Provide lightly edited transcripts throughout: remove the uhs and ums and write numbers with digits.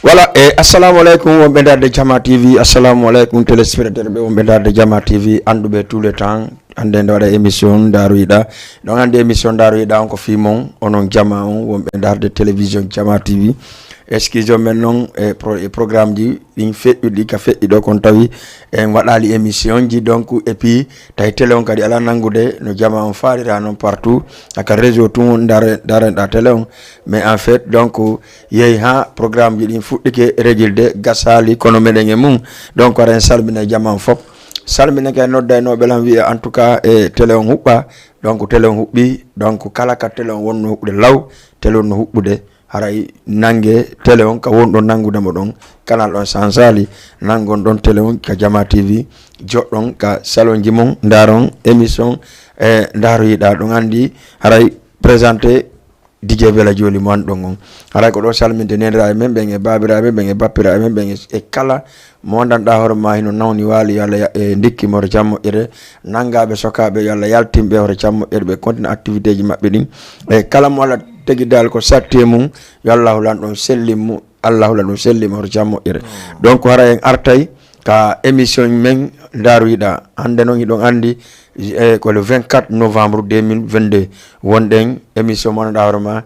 Voilà, assalamu alaikum on de Jama TV, assalamu alaikum téléspectateurs on de Jama TV, andube tout le temps, ande ndawada émission daruida. Donc ande émission daruida on ko fimon onon Jama on de télévision Jama TV. Excusez maintenant programme di liñ feƴƴuɗi ka feƴƴiɗo kon tawi en waɗali émission ji donc et puis tawi télé on kadi ala nangude no Jama on faalira non partout aka réseau tum darenɗa télé on mais en fait donc yeehi ha programme ji ɗin fuɗɗike régilde gasali kono meɗen e mum donc aɗa en salmina Jama on fof salmina kay nodda e no belan wiya en tout cas télé on huɓɓa donc télé on huɓɓi donc kala ka télé on wonno huɓɓude law télé on no huɓɓude haray nangue télé on ka wonɗon nangudemo ɗon canal ɗon sansali nangon ɗon télé on ka Jama TV joɗɗon ka salon ji mon daron émission daroyiɗa ɗon andi haray présenté DJ Bella Joli mo anɗon on haray ko ɗo salminde neniraɓe men ɓen e babiraɓe ɓen e bappiraɓe men ɓen e kala mo wandanɗa hoore ma hino nawni waali yo Allah dikkimo hoore jam moƴƴere nangaɓe sokaɓe yo Allah yaltimɓe hoore jam moƴƴere ɓe continue activité ji maɓɓe ɗin e kala mo Allah tegi dal ko satti mum yo Allah lan ɗon sellimu Allah lan ɗon sellima hoto jam moƴƴere donc hara en artay ka émission men daroyiɗa hande noon hiɗon andi ko le 24 novembre 2022 wonɗen émission mo wonɗa hoore ma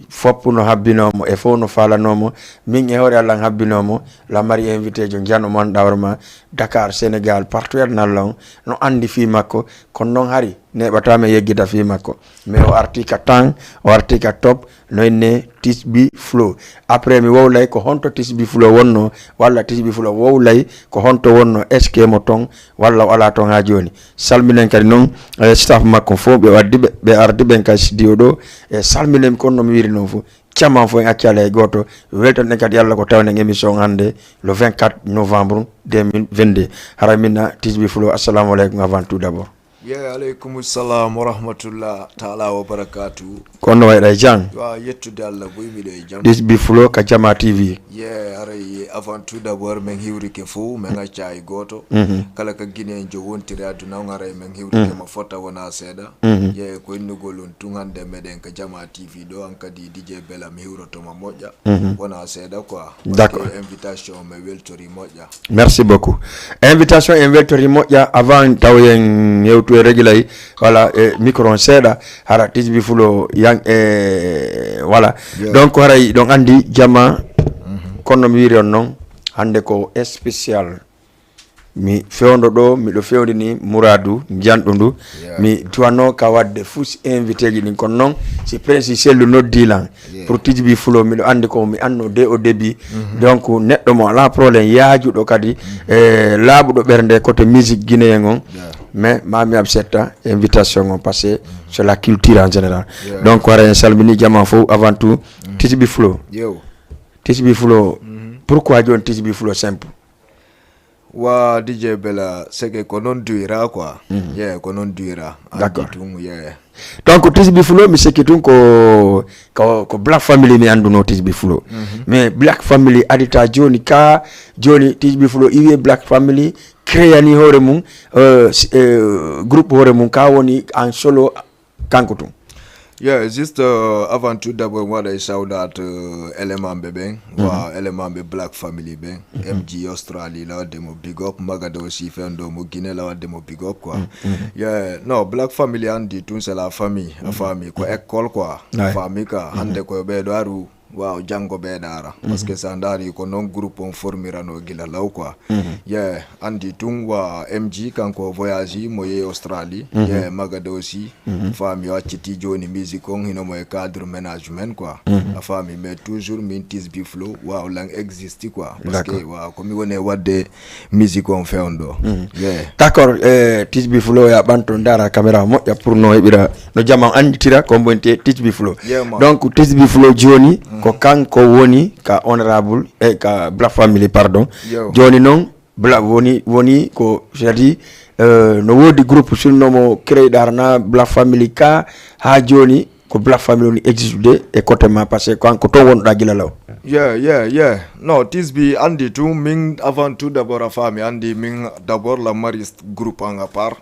foppu no habbinomo e fof no falanomo min e hoore Allah habbinomo la mari invité jo jano mo wonɗa hoore ma Dakar Sénégal partout nalla on no andi fi makko kono noon hari neɓatama yeggida fi makko mais o arti ka temps o arti ka top no enne Tisbi Flow après mi wowlay ko honto Tisbi Flow wonno walla Tisbi Flow wowlay ko honto wonno est-ce que mo ton walla o ala ton ha joni salminen kadi noon staff makko fof ɓe waddiɓe ɓe ardiɓen kadi studio ɗo e salminen kono no mi wiri noon fof caman fof en accala e goto weltan kadi Yalla ko tawnen émission hande le 24 novembre 2022 hara minna Tisbi Flow assalamu aleykum avant tout d'abord. Yeah, alaikum salam wa rahmatullah ta'ala wa barakatuh. Kono wayɗa jang Wa yettude Allah boymiɗo e jam. Tisbi Flow ka Jama TV. Yeah, aray avant tout d'abord men hiwrike fo men acca e goto kala ka guine en jo wontiri aduna on aray men hiwrike ma fota wona seeda yeah ko innugol on tun hande meɗen ka Jama TV ɗo an kadi DJ Bella mi hiwrotoma moƴƴa wona seeda quoi. D'accord. Invitation me weltori moƴƴa. Merci beaucoup. Invitation en weltori moƴƴa avant tawen yewtu e régulay voilà micro on seeɗa hara Tisbi Flow yang voilà donc haray ɗon andi Jama kono mi wiri on noon hande ko spécial mi fewndo ɗo miɗo fewndini Mouradou janɗo ndu mi duwanno ka wadde fus invité ji ɗin kono noon si prince sellu noddilan pour Tisbi Flow miɗo andi ko mi anno dès au début donc neɗɗo mo ala probléme yaajuɗo kadi laaɓuɗo ɓernde côté musique guinéen on mais mami absetta invitation on parce que c'est la culture en général donc wara en salmini Jama fof avant tout Tisbi Flow Tisbi Flow pourquoi joni Tisbi Flow simple wa DJ Bella c'est que ko non duira quoi yeah ko non duira d'accord yeah donc Tisbi Flow mi sikki tun ko Black Family mi anduno Tisbi Flow mais Black Family adita joni ka joni Tisbi Flow iwi Black Family créani hoore mum groupe hoore mum ka woni en solo kanko tun. Yeah, just avant tout d'abord what I shout out élément bébé wa élément be Black Family ben MG Australie la demo big up magado aussi fendo mo Guinée la demo big up quoi. Yeah, no Black Family andi tout c'est la famille ko école quoi famille ka hande ko be do aru wow jango be dara parce que ça ndari ko non groupe on formirano gila law quoi yeah andi tung wa MG kanko voyage moye Australie yeah magado aussi fami waciti joni musique on hino moye cadre management quoi la famille mais toujours min Tisbi Flow wow lang existe quoi parce que wow comme woni wadde musique on fewndo yeah d'accord Tisbi Flow ya banto dara caméra moƴƴa pour no heɓira no Jama anditira ko bonte Tisbi Flow donc Tisbi Flow joni ko kanko woni ka honorable ka Black Family pardon joni noon Black woni ko c'est-à-dire no wodi groupe surnomo créé darna Black Family ka ha joni ko Black Family woni existe e côté ma parce que kanko to wonɗa gila law yeah no Tisbi andi tout min avant tout d'abord a fami andi min d'abord la mariste groupe en à part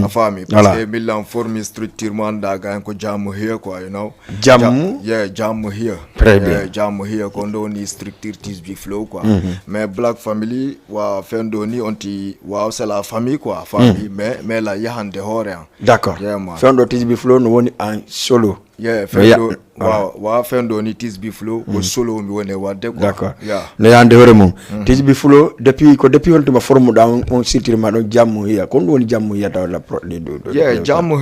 a fami parce que millan formi structure man daga ko jamu here quoi you know jamu jamu here très bien jamu here ko ndo ni structure TSB Flow quoi mais Black Family wa fendo ni onti wa c'est la famille quoi famille mais la yahande hore d'accord fendo TSB Flow no woni en solo fendo wa fendo ni TSB Flow ko solo mi woni wadde quoi d'accord no yande hore mum TSB Flow depuis on ma formu da on sitiri ma don jamu here ko woni jamu here taw la pro jamu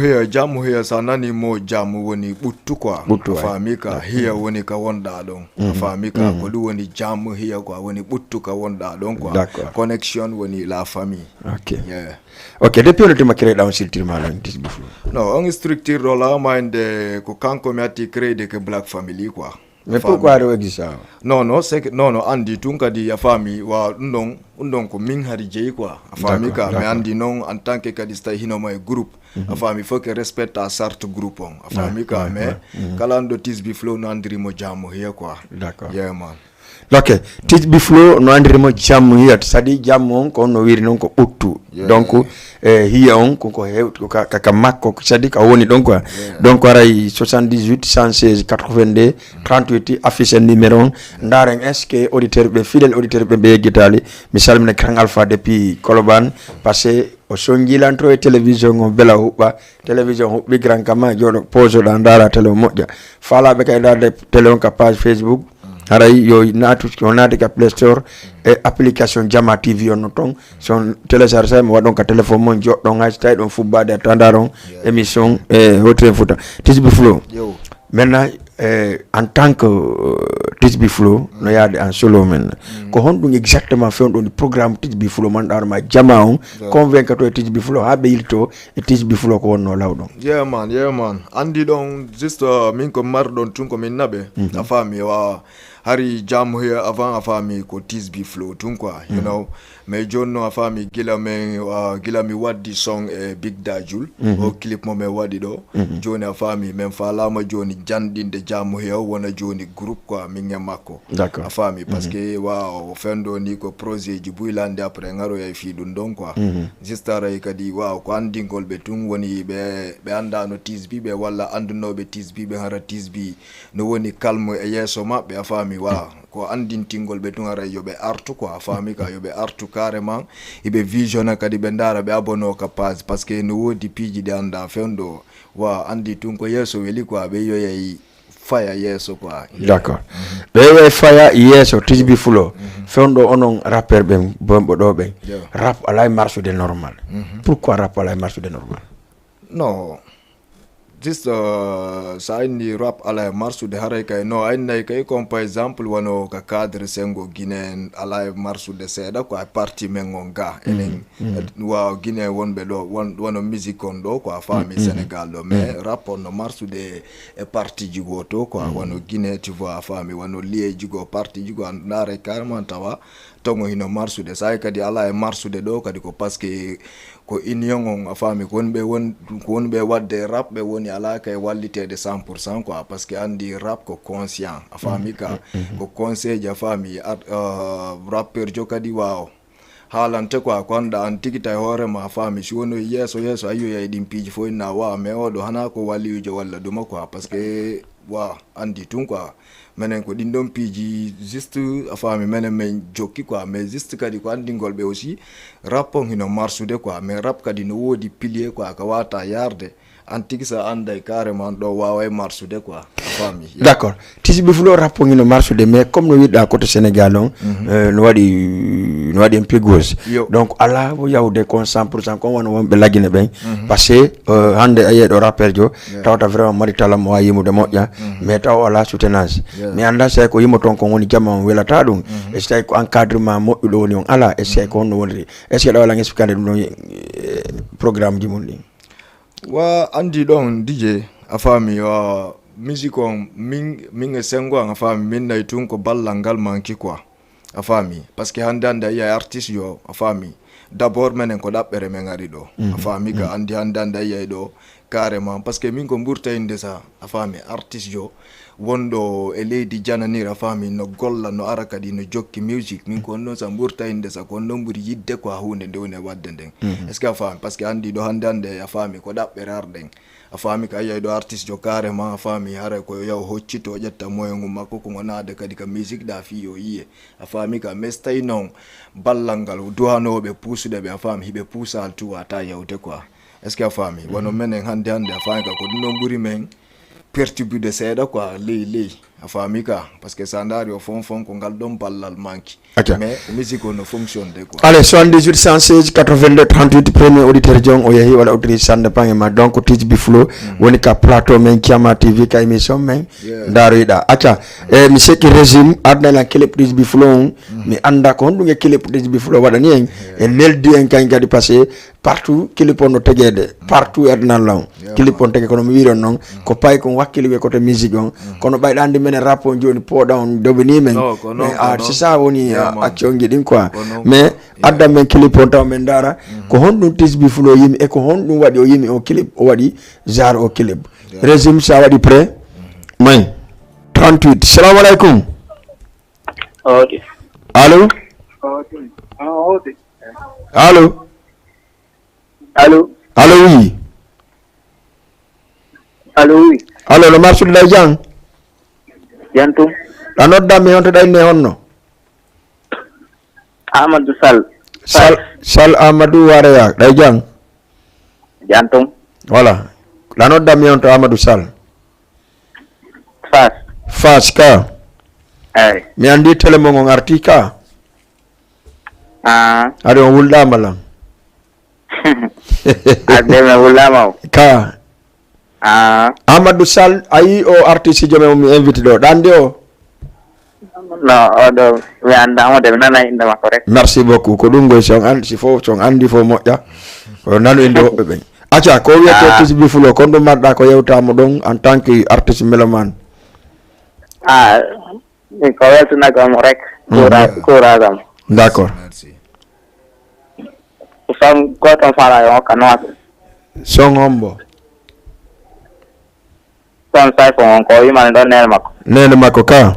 here sanani mo jamu woni buttu quoi fami ka here woni ka wonda don fami ka ko du woni jamu here quoi woni buttu ka wonda don quoi connection woni la famille ok depuis on ma créé dans sitiri ma don TSB Flow no on structure rola minde ko kanko mi atti créé de que Black Family quoi. Mais pourquoi il existe ça? Non, c'est que non andi tunka di ya famille wa undon ko min hari jey quoi. A famille ka mais andi non en tant que kadista hino moy groupe. A famille faut que respecte à charte groupe on. A famille ka mais kalando TSB Flow no andiri mo jamu here quoi. D'accord. Yeah man. Ok, TSB Flow no andiri mo jamu here, c'est-à-dire jamu ko no wiri non ko uttu. Donc hiya on ko hewto kaka makko c'est-à-dire ka woni donc quoi. Donc waray 78 116 82 38 affiche numéro ndaren est-ce que auditeur be fidèle auditeur be gitali mi salmina Krang Alpha depuis Koloban passé o sonjilantro e télévision on bela hubba télévision hubbi grand kama jodo pose da ndara télé modja fala be kay darde télé on ka page Facebook haray yo natu ko nati ka Play Store e application Jama TV on ton son télécharger mo wadon ka téléphone mon joddo ngaj tay don fubbade tandaron émission hotre futa TSB Flow maintenant en tant que TSB Flow no yaade en solo men ko hondum exactement fe on programme TSB Flow man darma Jama on convaincre to TSB Flow ha be yilto e TSB Flow ko wonno lawdon yeah man andi don juste min ko mardon tun ko min nabe la famille wa hari jamu here avant a famille ko TSB Flow tun quoi you know mais jonno a famille gila mi waddi song Big Dajul o clip mo me waddi do joni a famille même fa lama joni jandinde jamu here wona joni groupe quoi min makko a famille parce que waaw fendo ni ko projet ji buylande après ngaro yay fi dun don quoi justara kadi waaw ko andingol be tun woni be anda no TSB be walla andunobe TSB be hara TSB no woni calme e yeso mabbe a famille waaw ko andintingol be tun hara yobe artu quoi a famille ka yobe artu carrément ibe visiona kadi be ndara be abono ka page parce que no wodi piji de anda fendo waaw andi tun ko yeso weli quoi be yoyay fire yeso quoi d'accord be fire yeso TSB Flow fendo onon rapper be bombo do be rap alay marche de normal pourquoi rap alay marche de normal no just sa ni rap ala marsu de haray kay no ay nay kay comme par exemple wano ka cadre sengo Guinée ala marsu de seda ko parti mengonga enen wa Guinée wonbe do wano musique on do ko famille Sénégal do mais rap on marsu de parti jigoto ko wano Guinée tu vois famille wano lié jigo parti jigo ndare carrément tawa tongo hino marsu de say kadi ala marsu de do kadi ko parce que ko union on a famille ko wonbe wadde rap be woni ala kay wallite de 100% quoi parce que andi rap ko conscient a famille ka ko conseil ja famille rapper jokadi waaw halante quoi kwanda antikita hore ma famille si wono yeso ayo ya dim piji fo na wa me odo hana ko wali jo walla duma quoi parce que wa andi tun quoi menen ko din don piji juste a famille menen men jokki quoi mais juste kadi ko andi ngolbe aussi rap on hino marsude quoi mais rap kadi no wodi pilier quoi ka wata yarde antikisa anday carrément do waaway marsude quoi famille d'accord TSB Flow rap on hino marsude mais comme no wida côté Sénégal on no wadi un peu gauche donc ala wo yawde kon 100% kon wona wonbe lagine ben parce que hande aye do rapper jo tawta vraiment maritala mo wayi mu de moƴƴa mais taw ala soutenance mais anda c'est ko yimo ton ko woni jama on welata dum et c'est ko encadrement moƴƴu do woni on ala et c'est ko no wonri est ce que dawala expliquer dum no programme ji mun wa andi don DJ a famille wa musique on min sengo a famille min nay tun ko ballangal manki quoi a famille parce que hande anda ya artiste yo a famille d'abord menen ko dabbere men ngari do afami ka andi handanda yey do carrément parce que min ko mburta inde sa afami artiste jo wondo e leydi jananira fami no golla no ara kadi no jokki music min ko non sa mburta inde sa ko non buri yidde ko hunde nde woni wadde den est ce que fami parce que andi do handande afami ko dabbere arden afami ka yey do artiste jo carrément afami hara ko yaw hoccito jetta moyo ngum makko ko ngonade kadi ka music da fi yo yiye afami ka mestay non ballangal duhanobe pusude be afami hibe pusal tu ata yawte quoi est ce que afami wono menen hande afami ka ko non buri men perturbe de seda quoi li afami ka parce que sandari au fond ko ngal dom ballal manki mais musique no fonctionne de quoi allez 78 116 82 38 premier auditeur jong o yehi wala auditrice sande pange ma donc tij bi flow woni ka plateau men Jama TV ka émission men daroida acha e mi seki régime adna la clip tij bi flow mi anda ko ndunge clip tij bi flow wadani en e neldi en kan gadi passé partout clip on no tegede partout adna law clip on tege ko no mi wiron non ko pay ko wakkili we ko to musique on kono baydande men rap on joni poda on dobini men c'est ça woni action gidin quoi mais adda men clip on taw men dara ko hondum tisbi fulo yimi e ko hondum wadi o yimi o clip o wadi jar o clip régime sa wadi prêt may 38 salam alaikum okay allo okay allo allo allo oui allo oui allo no marsul lay jang jantum la nodda mi on to day ne honno Amadou Sall Amadou Waraya day jang jantum voilà la nodda mi on to Amadou Sall Fas ka ay mi andi tele mo ngon artika ade on wulda malam ade me wulama ka Amadou Sall ayi o artiste jome mi invité do dande o no odo mi anda mo de nana inde makko rek merci beaucoup ko dum goy son andi fo son andi fo moƴƴa o nanu inde wobbe ben acha ko wiete artiste bi fulo kon do marda ko yewtamo don en tant que artiste mélomane mi ko weltuna ko mo rek kura gam d'accord merci son goto fala yo kanwa son hombo son sai ko yimane don nene makko ka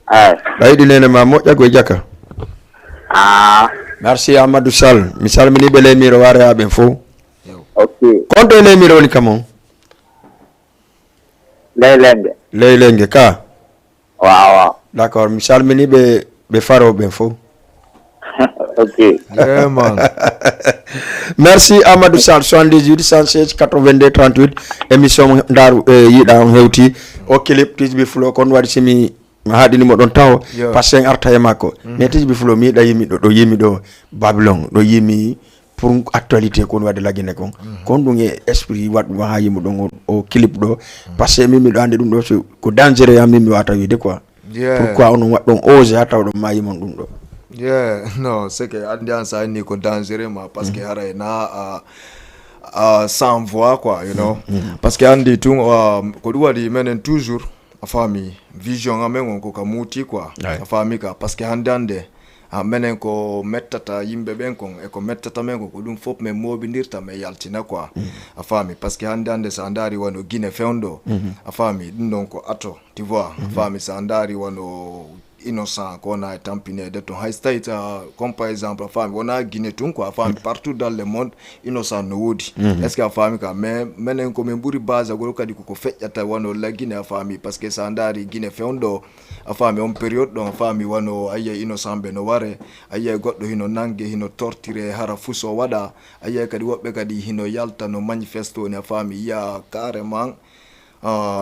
ay baydi nene ma moƴƴa go jaka merci Amadou Sall mi salmini be lemiro ware aben fo okay konto lemiro woni kamon leylenge ka waaw d'accord mi salmini be faro ben fo okay vraiment merci Amadou Sall 78 116 82 38 émission daru yida on hewti o clip tijbi flow kon wadi simi haadini mo don taw parce que arta e makko mais tijbi flow mi da yimi do yimi do Babylon do yimi pour actualité kon wadi lagine kon kon dum e esprit wadu ha yimi don o clip do parce que mimi do ande dum do ko dangereux ya mimi wata wide quoi pourquoi on wadon ose hataw do mayi mon dum do non c'est que andi ça ni ko dangereux parce que hara na sans voix quoi you know parce que andi tout ko du wadi menen toujours afami vision amen ko kamuti quoi afami ka parce que handande menen ko mettata yimbe ben kon e ko mettata men ko dum fop men mobindirta me yaltina quoi afami parce que handande sa andari wono Guinée fewndo afami dum don ko ato tu vois afami sa andari wono innocent qu'on a tampiné de ton high state comme par exemple femme on a Guinée tout quoi femme partout dans le monde innocent no wodi est-ce que femme ka mais menen ko men buri base go kadi ko feƴƴata wono la Guinée femme parce que ça ndari Guinée fewndo femme on période don femme wono aye innocent be no ware aye goddo hino nangue hino torturer hara fuso wada aye kadi wobbe kadi hino yalta no manifesto ne femme ya carrément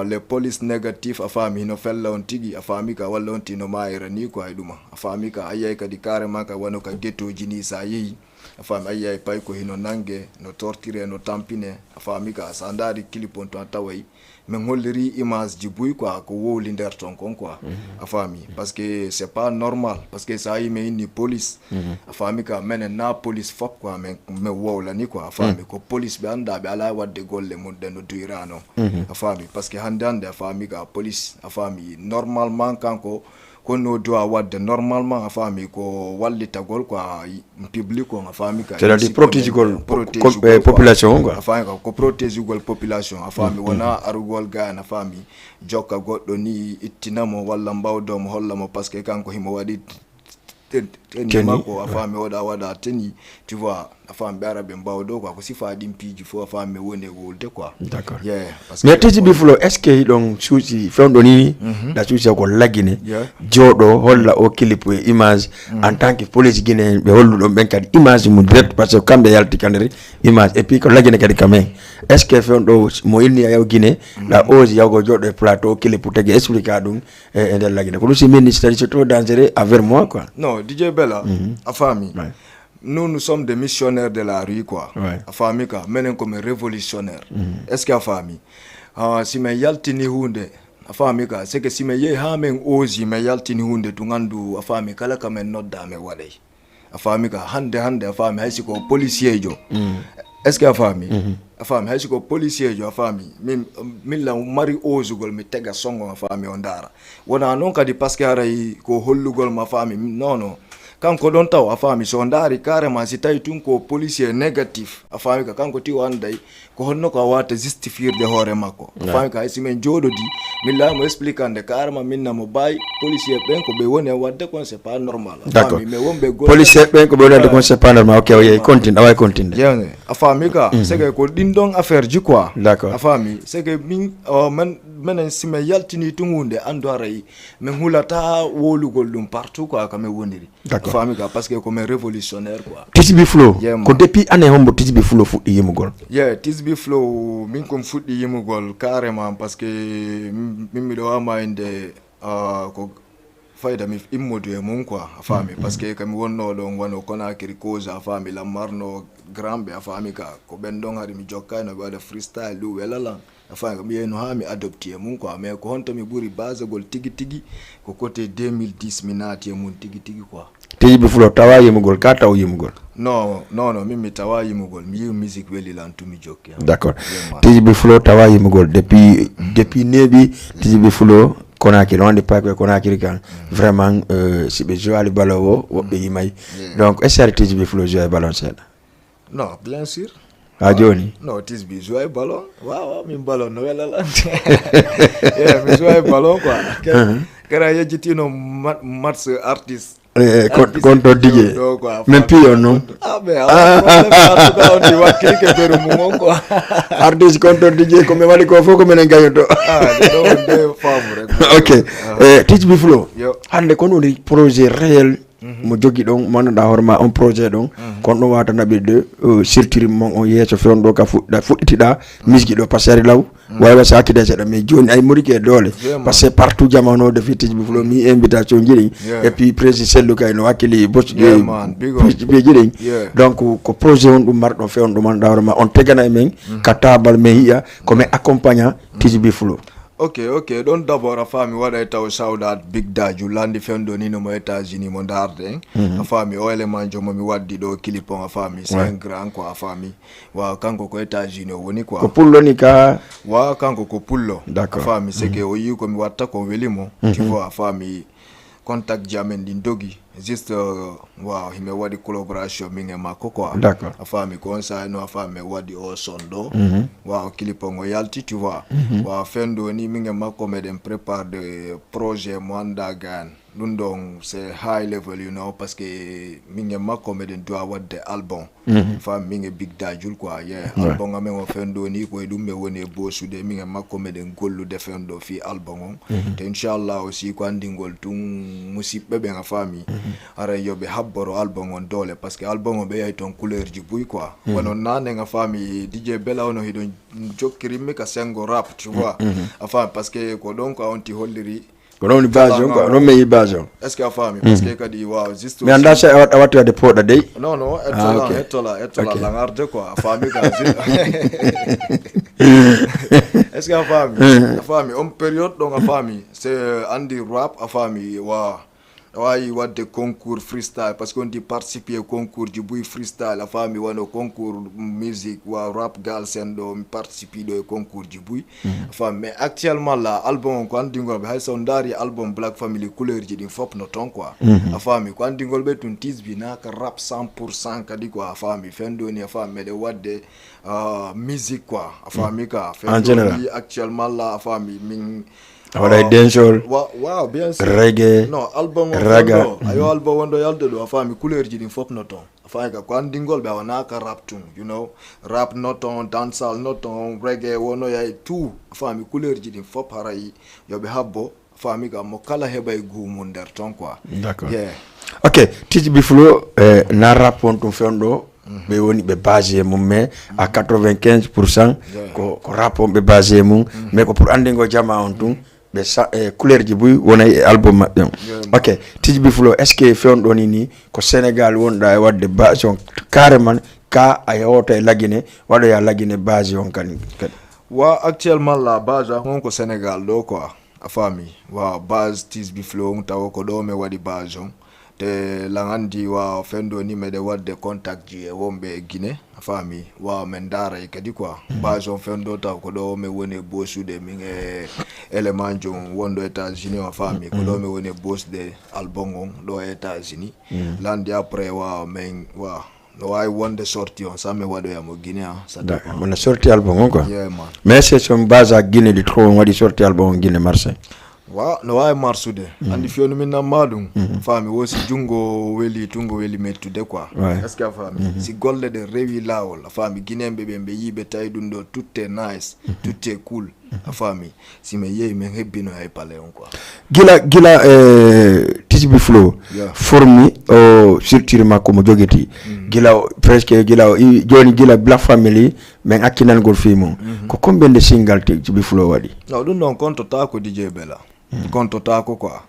les police négatif afami no fella on tigi afami ka walla on tino mayra ni ko ay duma afami ka ayay kadi carrément ka wano ka ghetto jini sa yi afami ayay pay ko hino nangue no torturer no tampine afami ka sandari clip on to taway men holliri image ji buy quoi ko woli der ton kon quoi afami parce que c'est pas normal parce que ça y me ni police afami ka men na police fop quoi men me wowla ni quoi afami ko police be anda be ala wadde golle mun den no duirano afami parce que handande afami ka police afami normalement kanko honno doit wadde normalement a faami ko wallitagol quoi public ko a faami ka c'est-à-dire protéger population quoi a faami ko protéger gol population a faami wona arugol ga na faami jokka goddo ni ittinamo walla mbawdom hollamo parce que kanko himo wadi teni mako a faami wada teni tu vois a faami be arabe mbawdo quoi ko sifa dim piji fo a faami woni wolde quoi d'accord yeah parce que mais TGB Flow est-ce que donc suusi fewdo ni da suusi ko lagine jodo holla o clip e image en tant que police guinéen be holludo ben kadi image mu direct parce que kambe yalti kanere image et puis ko lagine kadi kamen est-ce que fewdo mo ilni yaw guiné la ozi yaw jodo e plateau clip tagi explica dum e der lagine ko si ministre c'est trop dangereux avec moi quoi non DJ Bella a faami nous sommes des missionnaires de la rue quoi a faami ka menen comme révolutionnaire est-ce que a faami si me yaltini hunde a faami ka c'est que si me ye ha men ozi me yaltini hunde to gandu a faami kala ka men nodda me wadai a faami ka hande a faami haysi ko policier jo est-ce que a faami a faami haysi ko policier jo a faami min la mari ozugol mi tega songo a faami on dara wona non kadi parce que aray ko hollugol ma faami non kanko don taw a faami so ndari carrément si tay tun ko policier négatif a faami ka kanko ti wanday ko honno ko wata justifier de hore makko a faami ka si men jododi mi la mo explicande carrément minna mo bay policier ben ko be woni wadde kon c'est pas normal a faami mais wonbe go policier ben ko be woni kon c'est pas normal ok oui continue away continue yene a faami ka c'est que ko din don affaire ji quoi d'accord a faami c'est que min menen si me yaltini tungunde andoray men hulata wolugol dum partout quoi comme woniri faami ka parce que comme révolutionnaire quoi TGB Flow ko depuis année hombo TGB Flow fuddi yimugol TGB Flow min ko fuddi yimugol carrément parce que min do ama inde ko fayda mi immode mon quoi a faami parce que kam wonno do wono Conakry cause a faami la marno grande a faami ka ko ben don hari mi jokka no wada freestyle du welala a faami mi no ha mi adopté mon quoi mais ko honto mi buri base gol tigi ko côté 2010 mi nati mon tigi quoi TGB Flow tawa yimugol ka taw yimugol non mi tawa yimugol mi musique weli lan tumi jokke d'accord TGB Flow tawa yimugol depuis nebi TGB Flow Conakry on dit pas que Conakry kan vraiment si be jouer ballon wobbe yimay donc est-ce que TGB Flow jouer ballon c'est non bien sûr Joni non TGB jouer ballon waaw mi ballon no wela lan mi jouer ballon quoi kera yejitino match artiste contre DJ même pire non artiste contre DJ comme wali ko foko menen gayoto ok TGB Flow hande kono ni projet réel mo jogi don manada horma un projet don kono wata nabe de surtiri mon on yeso fen do ka fudditida misgi do passari law waywa saki de seda mais joni ay morike dole parce que partout jamano de TGB Flow mi invitation jiri et puis président lu kay no wakili boss be jiri donc ko projet on dum mardo fe on dum manada horma on tegana men ka tabal me hiya comme accompagnant TGB Flow ok don d'abord a fami wada taw saudat big daju landi fendo ni no mo États-Unis mo darde a fami o element jomo mi waddi do clipon a fami c'est un grand quoi a fami wa kanko ko États-Unis woni quoi ko pullo ni ka wa kanko ko pullo a fami c'est que o yi ko mi watta ko welimo tu vois a fami contact jamen din dogi juste wow hime wadi collaboration minge mako quoi d'accord a fami ko sa no a fami wadi o sondo wow kilipongo yalti tu vois wa fendo ni minge mako meden prépare de projet mwanda gan dundong c'est high level you know parce que minge mako meden do wadde album fami minge big dajul quoi album amen o fendo ni ko dum me woni bosu de minge mako meden gollu defendo fi album te inshallah aussi ko andingol tum musibbe be nga fami ara yobe habboro album on dole parce que album be ay ton couleur ji buy quoi wono nane nga fami DJ Bella ono hido jokkiri me ka sengo rap tu vois enfin parce que ko donc on ti holliri ko non base ko non me base est-ce que fami parce que kadi wow juste mais anda sa awatu de poda dey non etola la ngarde quoi fami ka est-ce que fami on période donc fami c'est andi rap a fami wa wawi wadde concours freestyle parce que on dit participer concours ji buy freestyle a faami wano concours musique wa rap gal sen ɗo mi participe ɗo e concours ji buy a faami mais actuellement là album on ko andigol ɓe hay so daari album Black Family couleur ji ɗin fop no ton quoi a faami ko andigol ɓe tun tisbi naka rap 100% kadi quoi a faami fen ɗo ni a faami meɗe wadde musique quoi a faami ka fen ɗo ni actuellement là a faami min waɗay dancehall wow bien sûr reggae non album raga ayo album wonɗo yalde ɗo a faami couleur ji ɗin fop no ton a faami ka ko anndingol ɓe a wonaka rap tun you know rap no ton dansal no ton reggae wono yay tout a faami couleur ji ɗin fop haray yoɓe habbo a faami ka mo kala heɓa e guumum nder ton quoi d'accord yeah. ok Tidjby Flo na rap on tum fen ɗo ɓe woni ɓe basé mum mais à 95% ko rap on ɓe basé mum mais ko pour andingo jama on tum ɓe couleur ji buy wonay e album maɓɓe on ok Tidjby Flo est ce que fewno ɗon ni ko Sénégal wonɗa e wadde base on carrément ka a yewota e laguine waɗoya laguine base on kadi wa actuellement la base on ko Sénégal ɗo quoi a faami wa base Tidjby Flo on tawa ko ɗo mi waɗi base on te langandi wa fendo ni meɗe wadde contact ji e wonɓe Guinée a faami wa men daara kadi quoi base on fendo taw ko ɗo mi woni bosude min e élément jon wonɗo États-Unis a faami ko ɗo mi woni bosde album on ɗo e États-Unis landi après wa men wa no wawi wonde sorti on sa mi waɗoyamo Guinée ça dépend on a sorti album on quoi yeah, man. mais c'est son base à Guinée de trop on waɗi sorti album on Guinée Marseille wa no wawi marsude andi fiyonu min namma ɗum faami wosi jungo weli tungo weli mettude quoi est ce que a faami si golle ɗe rewi lawol a faami guinéɓe ɓe yiɓe tawi ɗum ɗo tout est nice tout est cool a faami si mi yeehi min hebbino hay pale on quoi gila Tidjby Flo formi o structure makko mo jogiti gila presque gila joni gila Black Family men akkinalgol fi mum ko combien de single Tidjby Flo waɗi no ɗum ɗon kontota ko DJ Bella kontota ko quoi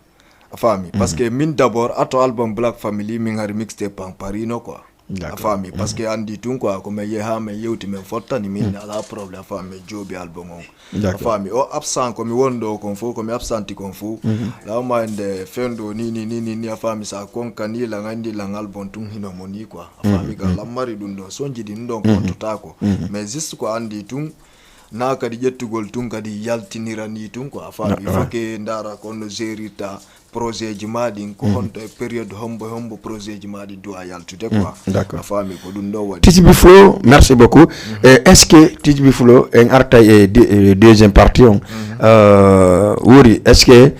a faami parce que min d'abord ato album Black Family min hari mixtape en parino quoi a faami parce que andi tun quoi ko min yeeha min yewti min fottani min ala probléme a faami min joobi album on a faami o absent komi wonɗo kon fo komi absenti kon fo lawma ende fendo ni a faami sa konkani lang andi lang album tun hinomo ni quoi a faami ka lammari ɗum ɗon son jiɗi ɗum ɗon kontota ko mais juste ko andi tun na kadi ƴettugol tun kadi yaltinirani tun quoi a faami il faut que ndara kono gérirta projet ji maɗin ko honto e période hombo projet ji maɗin dowa yaltude quoi a faami ko ɗum ɗo waɗi Tidjby Flo merci beaucoup est ce que Tidjby Flo en arta e deuxième partie on wori est ce que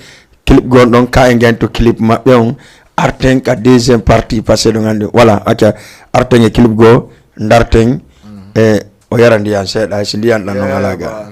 clip gonɗon ka e gen to clip maɓɓe on arten ka deuxième partie parce que ɗo gandi voilà acca arten e clip goo darten e o yara ndiyan seeɗa so ndiyan ɗan noon alaga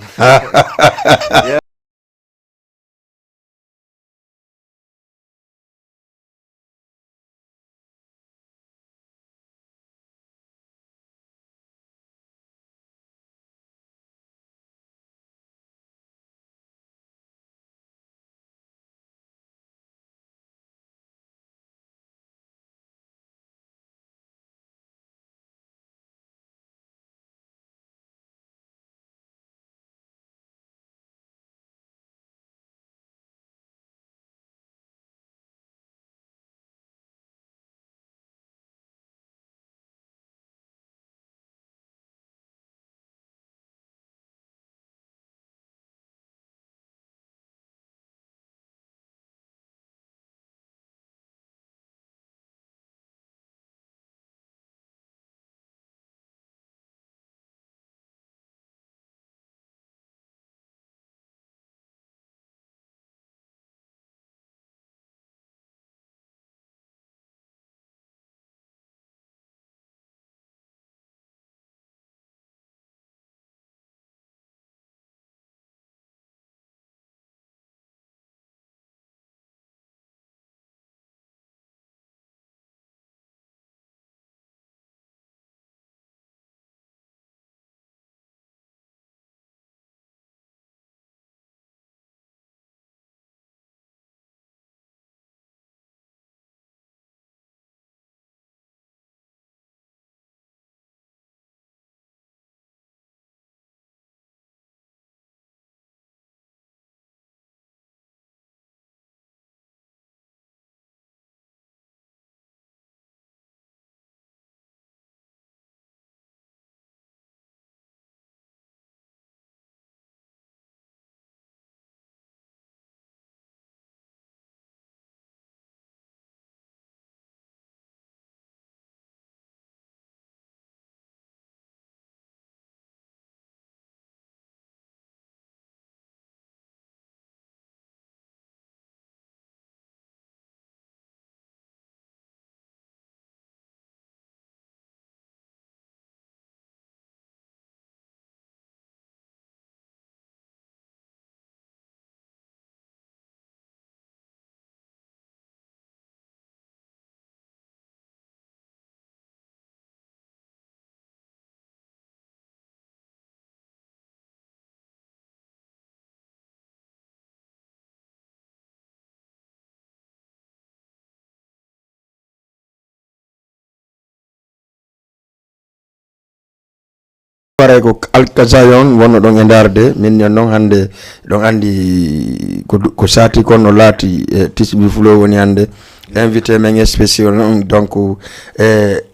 are ko Alkazayon wonno ɗon e darde min non hande ɗon andi ko sati kon no laati tisbi fulo woni hande invité men spécial non donc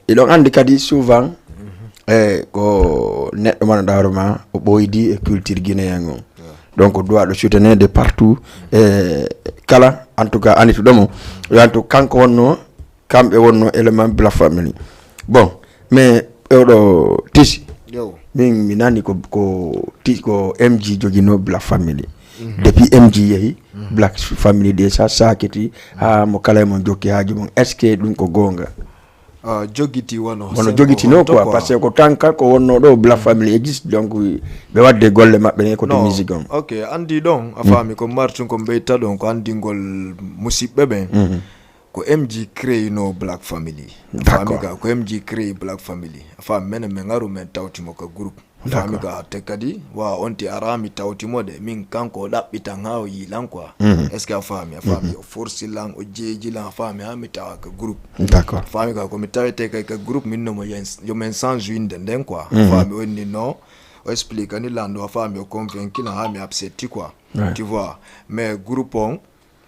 iɗon andi kadi souvent ko neɗɗo man daruma o ɓoydi e culture guinéen on donc doit soutenir de partout kala en tout cas anitu ɗomo yanto kanko wonno kamɓe wonno élément Black Family bon mais oɗo tisi min mi nani ko MG jogino Black Family depuis MG yehi Black Family de sa sakiti ha mo kala mon jokki haaju mon est ce que ɗum ko gonga jogiti wono jogiti no quoi parce que ko tanka ko wonno ɗo Black Family existe donc ɓe wadde golle maɓɓe ne ko to musique on ok andi ɗon a faami ko martin ko mbeyta ɗon ko andingol musidɓe ɓen ko MG créé no Black Family faami ka ko MG créé Black Family faami menen men ngaru men tawtimo ko groupe faami ka te kadi wa onti arami tawtimo de min kanko ɗaɓɓitan ha o yilan quoi est ce que a faami o forsilan o jeejilan faami ha mi tawa ko groupe d'accord faami ka komi tawete kay ko groupe min nomo yomen change winde nden quoi faami onni non o explique ani lando a faami o convaincu ha mi absetti quoi tu vois mais groupe on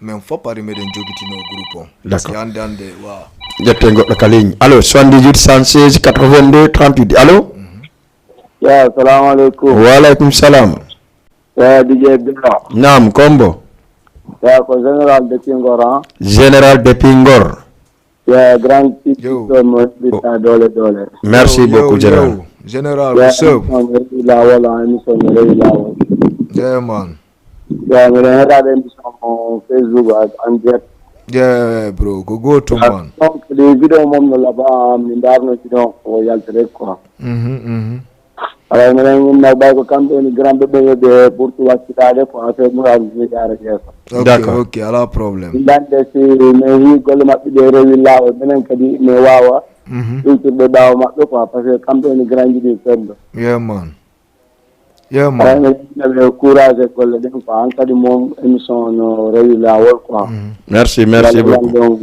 men foppari meɗen jogitino groupe on parce que hande wa jette goɗɗo ka ligne allo 78 116 82 38 allo ya assalamu alaikum wa alaikum salam ya DJ Bella naam kombo ya ko général depuis Ngor ya grand titre mo bita dole merci beaucoup général what's up la wala émission la yeah man yeah me heard émission on Facebook en direct yeah bro go to man donc les vidéos mom la ba mi darno ci donc o yaltere quoi alors men na bay ko kambe ni grand bébé be pour tout waccitade ko affaire mo am ni dara jeeso d'accord ok ala problème dande si me hi golle mabbe de rewi lawo menen kadi me wawa tout be dawo mabbe quoi parce que kambe ni grand jidi sembe yeah man le courage golle den ko an kadi mom émission no rewi lawo quoi merci beaucoup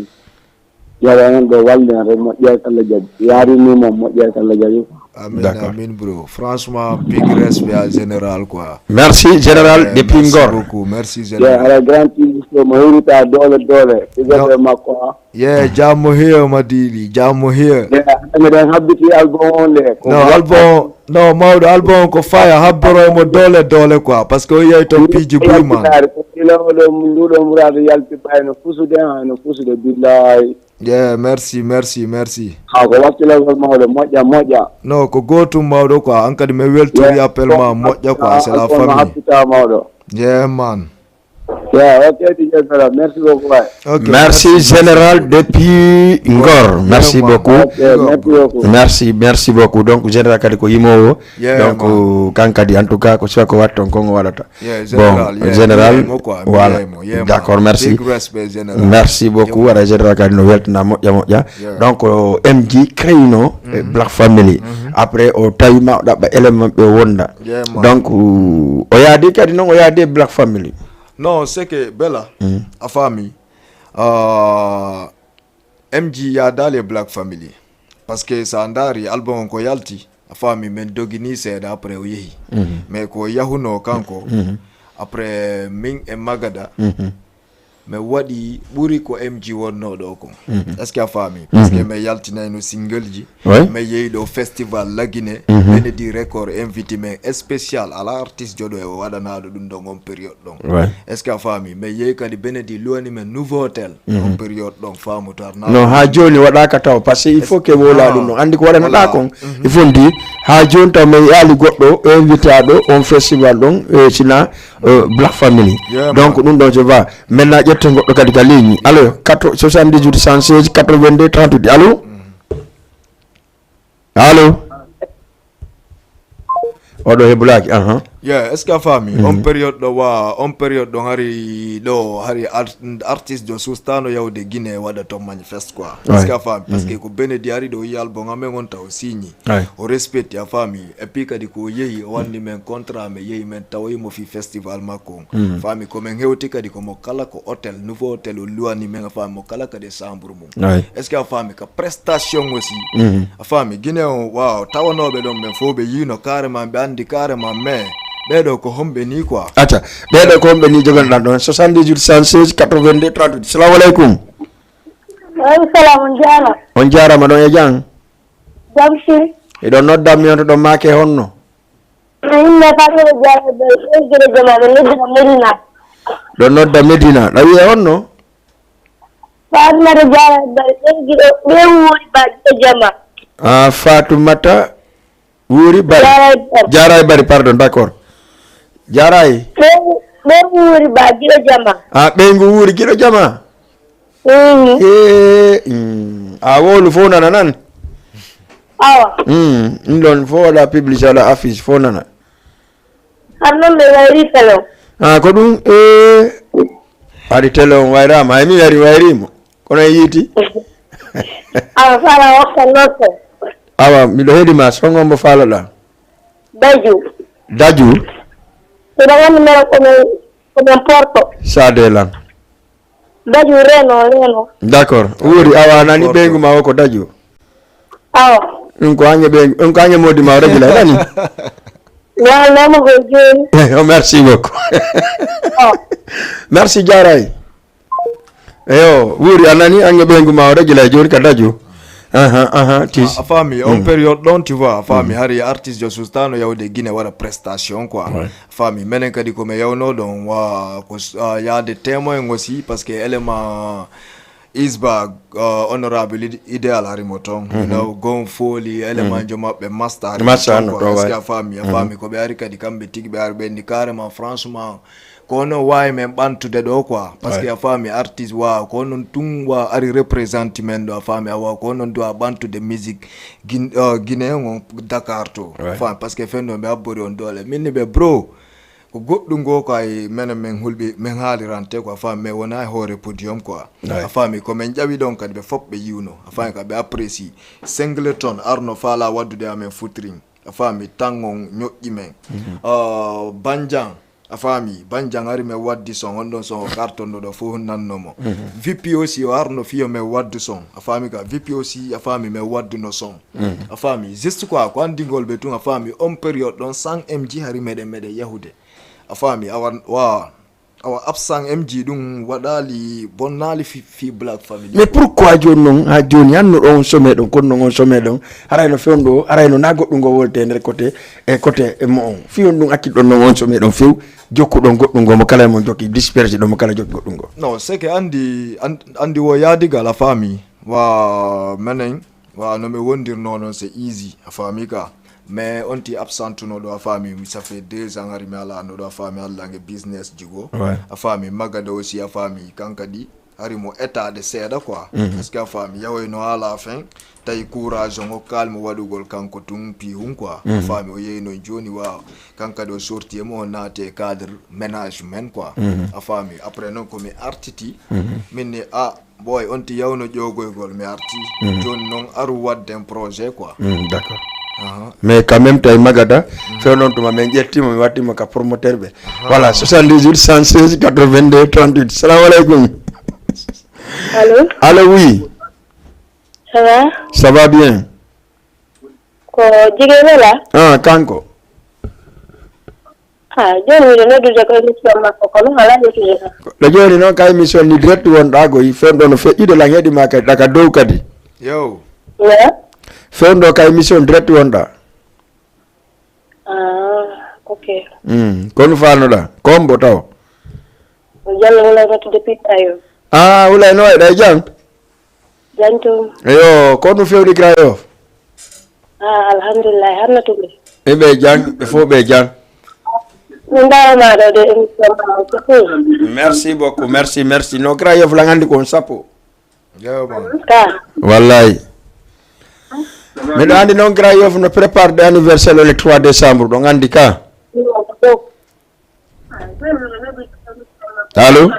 ya ngo walde re mo jeetal jaji yari ni mom mo jeetal jaji amin bro franchement big respect à général quoi merci général depuis Ngor beaucoup merci général ya grand titre mo hirita dole igade makko jammo here madili jammo here me den habiti album on le no mawdo album ko faya habboro mo dole quoi parce que o yeyi to piji bulman lo mundudo murado yalti bayno fusude billahi merci ko wakkila gol mawdo moƴƴa no ko gotum mawdo quoi an kadi me weltori appel ma moƴƴa quoi c'est la famille happita mawdo man merci beaucoup okay, merci général depuis Ngor merci beaucoup merci beaucoup donc général kadi ko yimowo donc kankadi en tout cas ko suwa ko watton kongo waɗata bon général voilà d'accord merci beaucoup ara général kadi no weltana moƴƴa donc MG créino Black Family après o tawi ma o ɗaɓɓa élément ɓe wonda donc o yaadi kadi noon o yaadi Black Family non c'est que Bella a famille MG ya dale Black Family parce que sa andari album ko yalti a famille men dogini seeda après o yehi mais ko yahuno kanko après min e magada me waɗi ɓuri ko MG wonno ɗo ko est ce que a faami parce que mi yaltinayno single ji mi yehi ɗo festival lagine Benedi record invité men spécial ala artiste joɗo e waɗanaɗo ɗum ɗon on période ɗon est ce que a faami mi yehi kadi Benedi luwani men nouveau hotel on période ɗon famutarna non ha joni waɗaka taw par ce que il faut que wola ɗum ɗon andi ko waɗanoɗa kon il faut ndi ha joni taw mi yaali goɗɗo invité aɗo on festival ɗon sina Black Family donc ɗum ɗon je va maintenant ƴetten goɗɗo kadi ka ligne allo 78 116 82 38 allo oɗo heblaki Yeah, est-ce que fami on période do hari artiste do sustano yawde Guinée wada to manifeste quoi. Est-ce que fami parce que ko bene diari do yal bon amen on taw signi. O respect ya fami et puis kadi ko yeyi wandi men contrat me yeyi men taw mo fi festival mako. Fami ko men hewti kadi ko mo kala ko hôtel nouveau hôtel o luani men fami mo kala kadi chambre mum. Est-ce que fami ka prestation aussi. Fami Guinée wow tawanobe don men fobe yino carrément be andi carrément mais bedo ko hombe ni quoi acha bedo ko hombe ni jogal dan don 78 116 82 38 assalamu alaikum Salam on jara ma don e jang Jamsi e don nodda mi on do make honno inna fatoro jara be jama Medina don nodda Medina la wi honno Fatuma jara be wuri ba jama Fatumata wuri bari jaray bari pardon d'accord jaray be wuri ba jama ɓengu wuri giɗo jama wolu fo nana nan awa ɗon fo waɗa publicité ala affiche fo nana arnon ɓe wayri télé ko ɗum waɗi télé on wayrama mi wayrimo kono yiiti awa fala wakka noto awa miɗo heeɗima songon mo faaloɗa daju ina woni mera komin porto sadelan daju reno d'accord wuri awa nani ɓeygu ma o ko daju awa ɗum ko hange modi ma o regila nani walnama ko joni merci beaucoup merci jaray eyo wuri anani hange ɓeygu ma o regila joni ka daju tis fami on période don tu vois fami hari artiste jo sustano yawde Guinée wara prestation quoi fami menen kadi ko me yawno don wa ko ya de témoin aussi parce que élément isba honorable idéal hari moton you know gon foli élément jo mabbe master parce que fami ko be hari kadi kambe tigi be hari be ni carrément franchement kono way men bantude do quoi parce que a fami artiste wa kono tun wa ari represent men do a fami wa kono do a bantude musique guinéen Dakar to fami parce que fendo be abori on dole minni be bro ko goddum go ko ay men hulbi men halirante quoi fami me wona hore podium quoi a fami ko men jawi don kadi be fopbe yiwno a fami ka be apprécie singleton arno fala waddude amen futring a fami tangon nyojji men banjang a fami banjangari me waddi son on don son carton do fo nannomo VP aussi o arno fiyo me waddu son a fami ka VP aussi a fami me waddu no son a fami juste quoi ko andingol be tun a fami on période don 100 mg hari mede yahude a fami awa absent mg dum wadali bonnali fi black family mais pourquoi joni ha joni anno on sommet don kon non on sommet don arayno fewndo arayno na goddum go wolte nder côté mo on fiyon dum akkido non on sommet don few jokku don goddum go mo kala mo jokki disperse do mo kala jokki goddum go non c'est que andi wo yadiga la famille wa menen wa no me wondir non c'est easy a famille ka mais on ti absent no do a famille ça fait 2 ans ari mala no do a famille alla nge business jigo a famille magada aussi a famille kankadi ari mo état de seda quoi parce que a famille yawo no à la fin tay courage ngo calme wadugol kanko tum pi hun quoi a famille o yeyno joni wa kankadi o sorti mo naate cadre management quoi a famille après non comme artiti minni boy on ti yawno jogoygol mi arti joni non aru wadde un projet quoi d'accord mais quand même tay magada fe non to men jettimo mi wattimo ka promoteur be voilà 78 116 82 38 salam alaykoum allô oui ça va bien ko jigene la kanko joni mi no duje ko émission makko ko no ala yetuje la joni non kay émission ni direct won dago yi fe don fe ide la ngedi makay daga dow kadi yo fewndo ka émission direct wonda ok kono faanoɗa kombo taw jallo wala ratu depuis tayo wulay no waɗa jam janto eyo kono fewɗi Grand-Yoff alhamdulillah harna tuɓe ɓe jang ɓe fo ɓe jang min mbaawamaɗo de émission merci beaucoup merci no Grand-Yoff la gandi kon sappo ka wallahi miɗo andi noon Grand-Yoff no prépare de anniversaire le 3 décembre ɗo gandi ka Allô?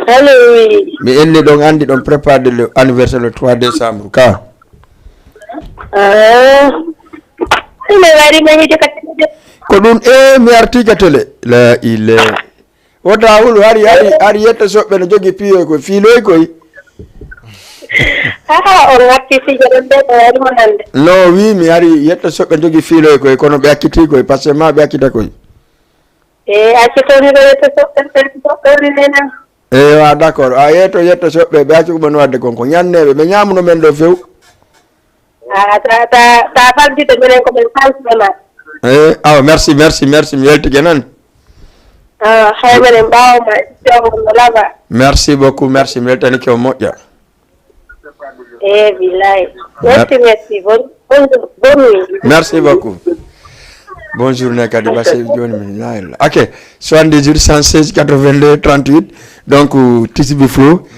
Allô, oui. Mais elle est donc Andy, donc prépare l'anniversaire le 3 décembre. Quand? Ko ɗum mi arti ka télé la il o dawul ari yetta soɓɓe no jogui piyoy koye fiiloy koye on arti fijoɗon ɓe ɗo ari mo nande non wi mi ari yetta soɓɓe jogui fiiloy koye kono ɓe akkiti koye par ce que ma ɓe akkita koye accitoniɗo yetta soɓɓe nenen wa d' accord a yeyto yetta soɓɓe ɓe acci koɓen wadde konko ñanneɓe ɓe ñamuno men ɗo few ta faldito minen koɓen saltuɗoma awa merci mi weltike nan hay minen ɓawoma jomgo no laaɓa merci beaucoup merci mi weltanike o moƴƴa billahi merci bonne nuit merci beaucoup bonne journée kadi basi joni min layla ok 78 116 82 38 donc tisibi flo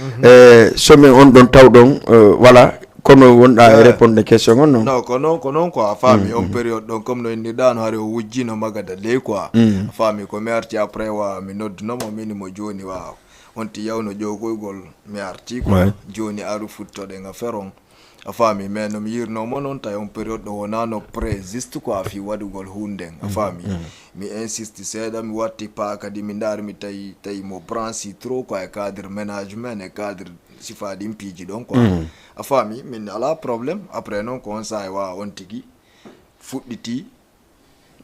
somin on ɗon taw ɗon voilà kono wonɗa répondre question on non ko noon quoi a faami on période ɗon comme no inniɗano haare o wujjino magada ley quoi a faami ko mi arti après wa mi noddunomo minimo joni wa on ti yawno ƴogoygol mi arti quoi joni aru futtoɗen a feron a faami mais no mi yirnomo noon tawi on période ɗo wonano pré juste quoi fi waɗugol hunden a faami mi insiste seeɗa mi watti pa kadi mi daari mi tawi mo branci trop quoi e cadre ménagement e cadre sifaɗi piiji ɗon quoi a faami min ala probléme après noon ko on saha wawa on tigui fuɗɗiti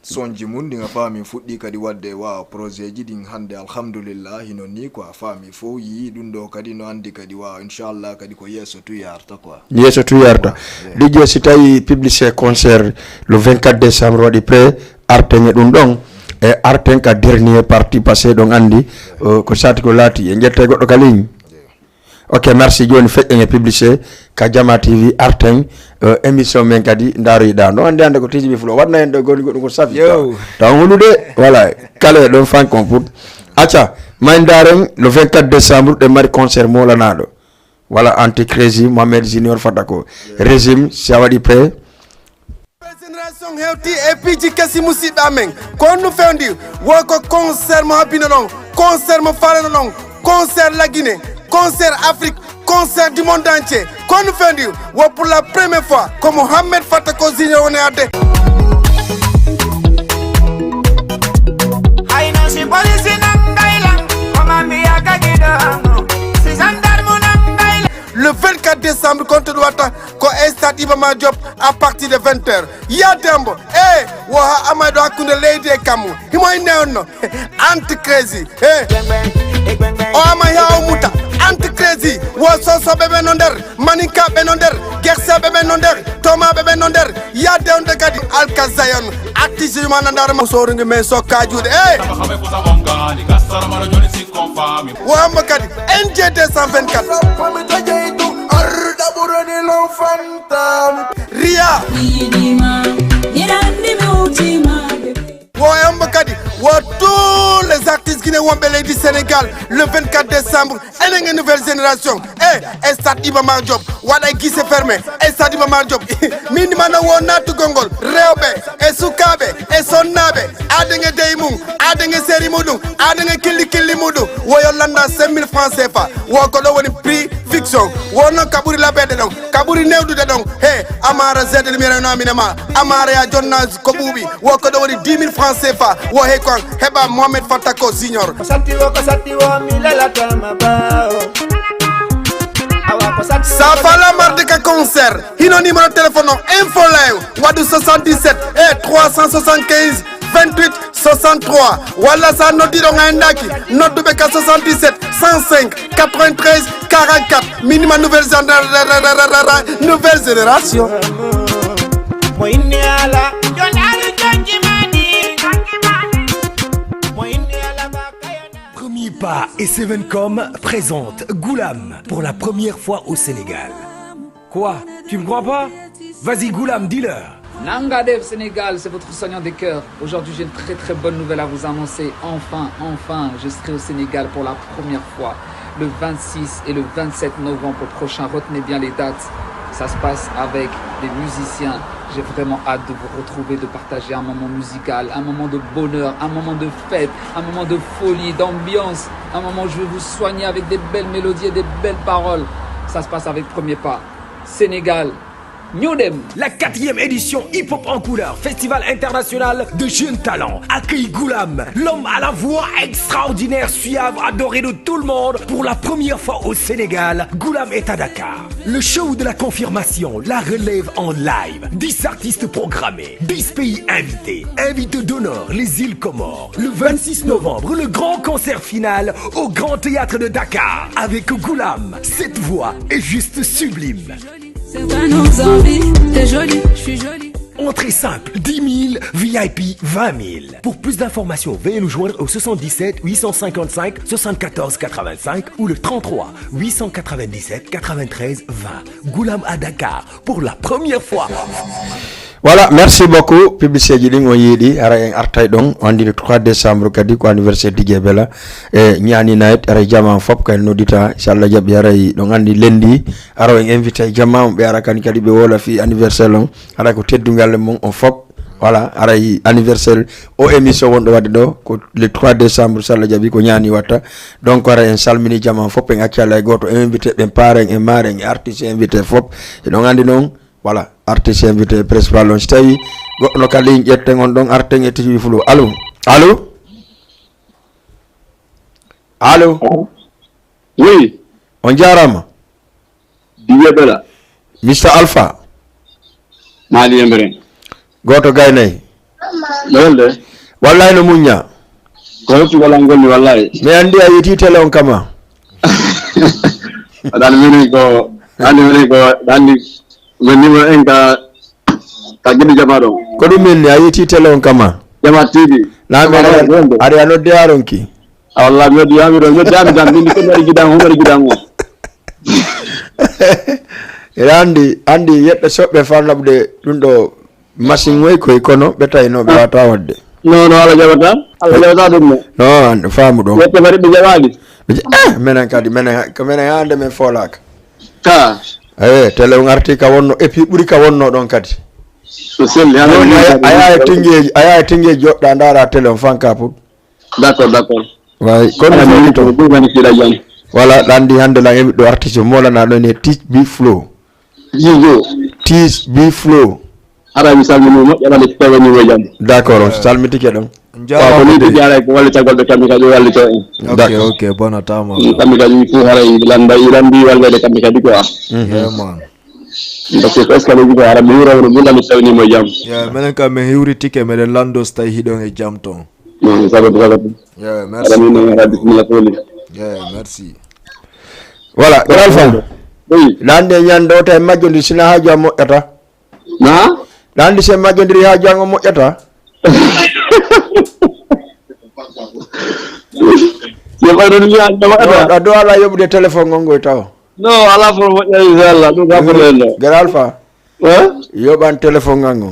sonji mum ɗin a faami fuɗɗi kadi wadde wawa projet ji ɗin hande alhamdulillah hino ni quoi a faami fo yii ɗum ɗo kadi no andi kadi wawa inchallah kadi ko yesso tu yarta quoi yesso tu yarta DJ si tawi publicité concert le 24 décembre waɗi pré arteŋe ɗum ɗon e arten ka dernier partie passé ɗon andi ko sati ko laati e jetta goɗɗo ka ligne ok merci joni feƴƴen e publicité ka Jama TV arten émission men kadi daroyiɗa no andi hande ko tiji ɓe fulo waɗna hen ɗo goni goɗɗum ko safi taw hulude voilà kala ɗon fankon pour acca may daren le 24 décembre ɗe mari concert molanaɗo voilà anticrési Mohamed Junior fata ko régime si a waɗi pré génération hewti e piiji kasi musidɓe amen ko on no fewndi woko concert mo habbino ɗon concert mo falano ɗon concert laguine concert Afrique, concert du monde entier. Quand nous faisons, pour la première fois, comme Mohamed Fatako Junior, on est à deux. Le 24 décembre, contre Douata, quand Estad Ibama Diop à partir de 20h. Yadembo, Waha Amadou Akoune Lady Kamu, Himoineono, Anti-Crazy, Oama Yaomuta. Anti-Crazy, Wososo bebe nonder, Manika benonder, Gersa bebe nonder, Thomas bebe nonder, Yade on de Gadi, Alkazayon, Actizi Manandar Mosoring me so kajude, Wamba Gadi, NJ 224. Ria. Wamba Gadi, tous les artistes qui ne vont pas du Sénégal le 24 décembre, et une nouvelle génération. Estad Ibama Diop, Wada qui se ferme, Estad Ibama Diop, Minimana Wonatu Gongol, Reobe, Esukabe, Esonabe, Adenge Deimung, Adenge Serimudu, Adenge Kili Mudu, Woyolanda 5000 francs CFA, Wokodo Woni prix fiction, Wono Kaburi la bede donc, Kaburi Neudu de donc, Amara Z de Mirano Minama, Amara Jonas Kobubi, Wokodo Woni 10 000 francs CFA, Wohekwan, Heba Mohamed Fatako Junior. Safala Mardeka concert. Hino numéro de téléphone info live. Wadou 77 375 28 63. Walla sa nodi do ngandaki. Notu beka 77 105 93 44. Minima nouvelle génération. Premier pas et Sevencom présente Goulam pour la première fois au Sénégal. Quoi? Tu me crois pas? Vas-y Goulam, dis-leur. Nangadev Sénégal, c'est votre soignant des cœurs. Aujourd'hui, j'ai une très bonne nouvelle à vous annoncer. Enfin, je serai au Sénégal pour la première fois. Le 26 et le 27 novembre prochain, retenez bien les dates. Ça se passe avec des musiciens. J'ai vraiment hâte de vous retrouver, de partager un moment musical, un moment de bonheur, un moment de fête, un moment de folie, d'ambiance, un moment où je vais vous soigner avec des belles mélodies et des belles paroles. Ça se passe avec Premier Pas. Sénégal. New Dem. La 4e édition Hip Hop en couleur, festival international de jeunes talents, accueille Goulam, l'homme à la voix extraordinaire, suave, adoré de tout le monde. Pour la première fois au Sénégal, Goulam est à Dakar. Le show de la confirmation, la relève en live, 10 artistes programmés, 10 pays invités, invités d'honneur, les îles Comores. Le 26 novembre, le grand concert final au Grand Théâtre de Dakar avec Goulam. Cette voix est juste sublime. C'est pas nos envies, t'es jolie, je suis jolie. Entrée simple, 10 000, VIP 20 000. Pour plus d'informations, veuillez nous joindre au 77 855 74 85 ou le 33 897 93 20. Goulam à Dakar pour la première fois. Voilà, merci beaucoup. Publicité Jiding Oyedi, Arayen Artay Dong, on dit le 3 décembre, kadi ko anniversaire di Gebela, et Nyani Night, Aray Jama Fop, kay nodita, Inshallah Jabi Aray, donc andi Lendi, Arayen invité Jama, be Arakan kadi be wola fi anniversaire long, Aray ko teddungal mon on Fop, voilà, Aray anniversaire, o émission wondo wadi do, le 3 décembre, Inshallah Jabi ko Nyani wata, donc Arayen salmini Jama Fop, en akala goto, invité, ben pareng, en mareng, artiste invité Fop, et donc andi non, voilà, artiste invité principal on stay no kali jette ngon don arteng e tiji fulo allo Oui. On jarama Diebela. Mr Alpha Mali Emre. goto gaynay Lolde. wallahi no munya Ko tu wala ngoni wallahi. me andi ayiti tele on kama Dan mini ko dandi wenimo enka tagini jamado ko dum min ayiti tele on kama jama TV na me ari anodde aronki Allah ngodi yamiro dan mini ko mari gidan andi yedde sobbe farnabde dum do machine way koy kono be tayno be wata wadde no ala jabata dum no and faamu do yette bari be jawali menen kadi menen hande men folaka ka tele on arti ka wonno et puis buri ka wonno don kadi so selli aya tinge jodda ndara tele on fanka put d'accord way kono to bani sila jan wala dandi hande la yemi do artiste mola na do ne teach be flow ara mi salmini mo yalla ci tawani wo jam d'accord on salmiti ke don ko ni di jara ko wala tagal de kamika do wala to ok bon atama kamika ni fu hara ilanda irandi wala de kamika di ko yeah man parce que est-ce que le go ara mi wuro mo la mi tawni mo jam yeah menen ka me hiwri tike me lando stay hidon e jam ton non sabat yeah merci yeah merci voilà Alpha oui lande nyando tay majjondi sina haja mo eta na lande se majjondiri haja mo eta ya ba don ya da do ala yobude téléphone ngongo taw no ala for mo ya izalla do ga problème gar Alpha yoban téléphone ngongo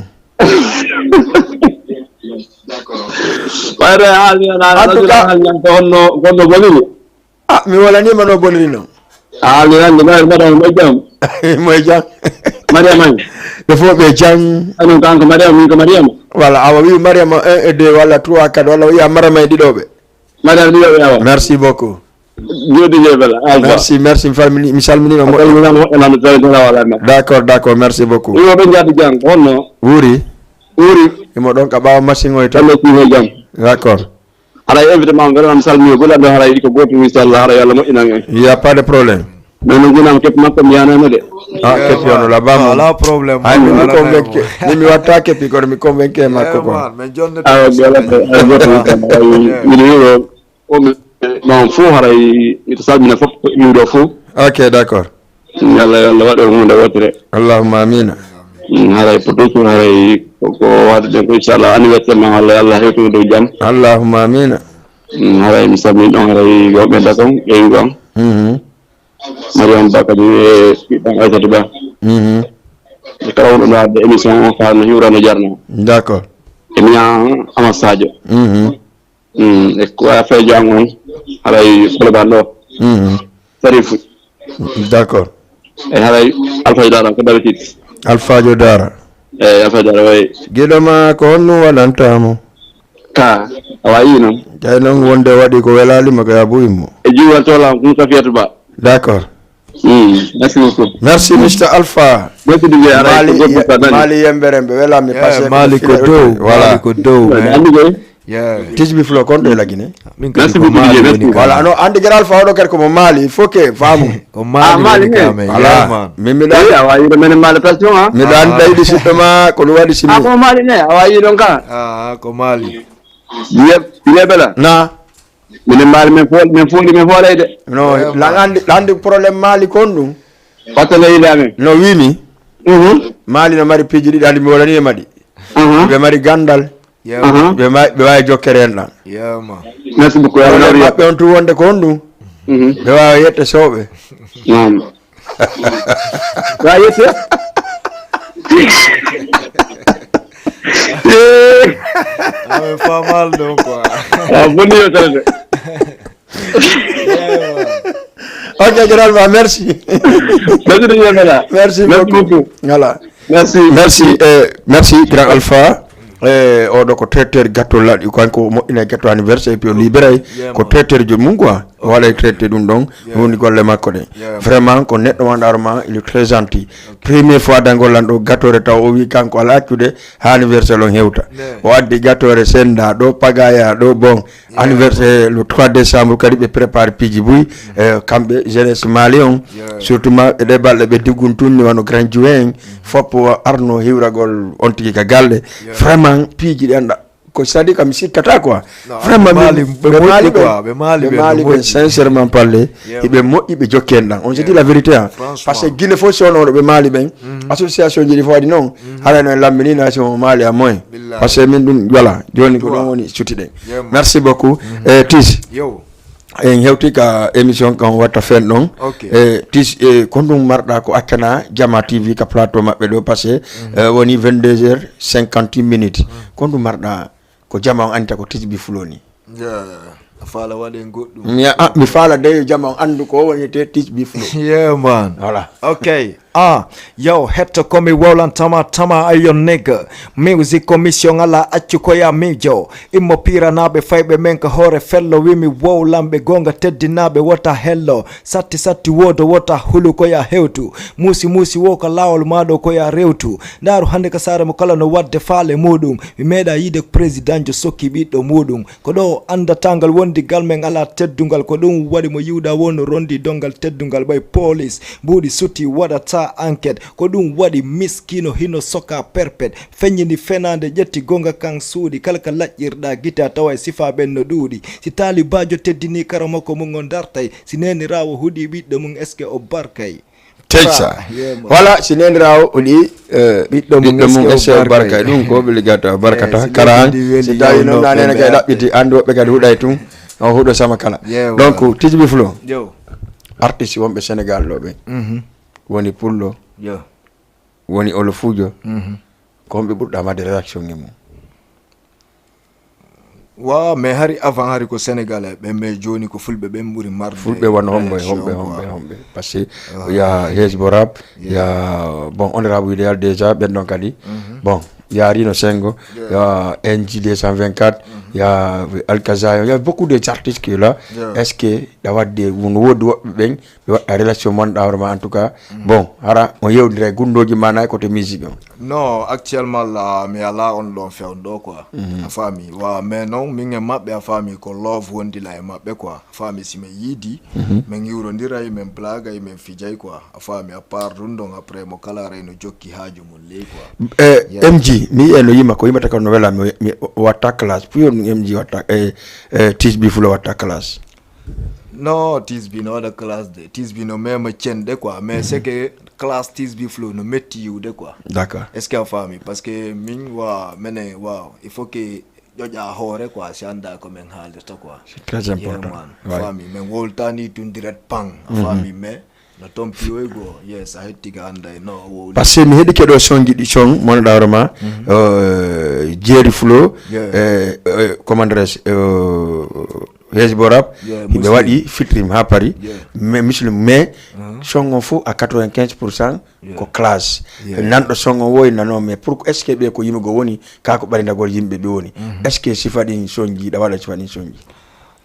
bare hali na gonno bonini mi wala ni mano bonino hali na madam mo jam moy jang mariam defo be jang anu kan ko mariam wala awa wi mariam 1 et 2 wala 3 4 wala wi amara didobe madame didobe awa merci beaucoup jodi jebela merci family mi salmini mo d'accord merci beaucoup yo be jatti jang honno wuri mo don ka bawa machine o tan jam d'accord ala évidemment vraiment salmini ko la do hara ko goto inshallah hara yalla mo ina il y a pas de problème mais non ginam kep makko mi yana de kep yono la bam la problème mi convaincre ni mi watta kep ko mi convaincre makko ko mais jonne non fu hara ito salmina fop mi do fu ok d'accord yalla wado hunde wotre allahumma amin hara production hara ko wade ko inshallah anniversaire ma Allah hetu do jam allahumma amin hara mi sabni don hara yo be dakon e ngam mariam bakadi dan aisha ba ko on na de émission on fa no yurano jarno d'accord emiya ama sadio e ko afa jangon hara ko bando tarifu d'accord haray Alpha Dara ko d'habitude Alpha Dara Alpha Dara way gidoma ko honnu wadantamo ka awayi non tay non wonde wadi ko welali mako ya buyimo e jiwa tola ko Safiatou Ba d'accord merci beaucoup merci Mr Alpha Mali yemberembe wela mi passé Mali ko do voilà ko do tisbi flo konto la Guinée merci beaucoup voilà no andi gal Alpha do ker ko Mali il faut que famu ko Mali voilà mi da awayi do men Mali passion ha mi dan day di sitama ko wadi simi ko Mali ne awayi don ka ko Mali bela na min Mali men folay de no landi problème Mali kondum patale ilame no wimi Mali no mari piji di dandi mi wala ni madi be mari gandal be way jokkere en dan merci beaucoup mabbe on tu wonde kondum be wa yette sobe wa yette pas mal donc quoi bonne nuit ok Geralma merci merci beaucoup voilà merci grand Alpha oɗo ko traiteur gâteau laɗi kanko moƴƴina gâteau anniversaire et puis o libéré ko traiteur jomum quoi o waɗa traité ɗum ɗon woni golle makko ɗe vraiment ko neɗɗo wanɗaroma il est très gentil première fois dangollan ɗo gâteau re taw o wi kanko ala accude ha anniversaire on hewta o addi gâteau re senda ɗo pagaya ɗo bon anniversaire le 3 décembre kadi ɓe prépare piiji buy kamɓe jeunesse Mali on surtout ma ɗe balɗe ɓe diggun tunni wano grand juin foppo arno hiwragol on tigi ka galle vraiment piiji ɗi anda ko sadi kam sikkata quoi vraiment be Mali be sincèrement parler ibe moƴƴi ɓe jokken ɗan on se dit la vérité hein parce que Guinée fo sonoɗo ɓe Mali ɓen association ji ɗi fo waɗi noon haɗa no lammini nation Mali à moins parce que min ɗum voilà joni ko ɗon woni cutiɗen merci beaucoup Tis en hewti ka émission kan watta fen ɗon Tis ko ɗum marɗa ko accana Jama TV ka plateau maɓɓe ɗo parce que woni 22h58 minutes ko ɗum marɗa ko Jama on anta ko Tisbi Fuloni fala waɗen goɗɗum mi fala de Jama on andu ko wonete Tisbi Fulo yeah man voilà okay yo hetto komi wolan tama ayo nigga music commission ala accu koya mijo immo piranaɓe fayɓe men ko hoore fello wimi wowlanɓe gonga teddinaɓe wota hello satti wodo wota hulu koya hewtu musi wo ko lawol maɗo koya rewtu ndaru hande ka sare mo kala no wadde faale muɗum mi meeɗa yide président jo sokki ɓiɗɗo muɗum ko ɗo andatangal wondi gal men ala teddungal ko ɗum waɗi mo yiwda wono rondi dongal teddungal ɓay police mbuɗi suti waɗata enquête ko ɗum waɗi miskino hino soka perpet feññini fenande ƴetti gonga kan suuɗi kala ka laƴƴirɗa guita tawa e sifa ɓen no ɗuuɗi si talibajo teddini kara makko mum o dartay si nenirawo huuɗi ɓiɗɗo mum est ce que o barkay teysa voilà si nenirawo oɗi ɓiɗɗo mum est ce que o barkay ɗum ko ɓe ligata barkata kara si tawi noon nanene kay ɗaɓɓiti andi woɓɓe kadi huuɗay tun o huuɗo sama kala donc Tisbi Fulo artiste wonɓe Sénégal ɗo ɓe woni pullo woni olofujo ko ɓe ɓurɗa madde réaction ni mum wa mais hari avant hari ko Sénégal ɓe mais joni ko fulɓe ɓen ɓuri marde fulɓe wona homɓe par ce que ya Hezbo Rap ya bon honorable idéal déjà ɓen ɗon kadi bon ya Rino Sengo ya NJ 224 ya Alkaza ya beaucoup de artistes qui là est-ce que da wadde wono wodi wobbe ben be wadda relation mon dawrama en tout cas bon hara on yewdire gundoji manay côté musique non actuellement là mais ala on don fait do quoi a famille wa mais non minge mabbe a famille ko love wondi la e mabbe quoi famille si me yidi men yurondira e men blaga e men fijay quoi a famille a part rundon après mo kala reno jokki haaju mon ley quoi MG mi eno yima ko yimata ko no wela mi watta class puis MG watta Tisbi Fulo watta class no Tisbi no da class de Tisbi no même tiende quoi mais c'est que class Tisbi Fulo no metti yude quoi d'accord est-ce que famille parce que min wa mene wow il faut que joja hore quoi si anda ko men haalde quoi c'est très important famille men woltani tun direct pang famille mais no tompi wego yes a hettiga anda no parce que mi hedi kedo songi di song mon dawrama Jerry Fulo commandres Hezbo Rap be wadi fitrim ha Paris mais muslim mais songo fu à 95% ko classe nanɗo songo woy nano mais pour est ce que ɓe ko yimɓe go woni ka ko ɓarindagol yimɓe ɓe woni est ce que sifa ɗin soñji ɗa waɗa sifa ɗin soñji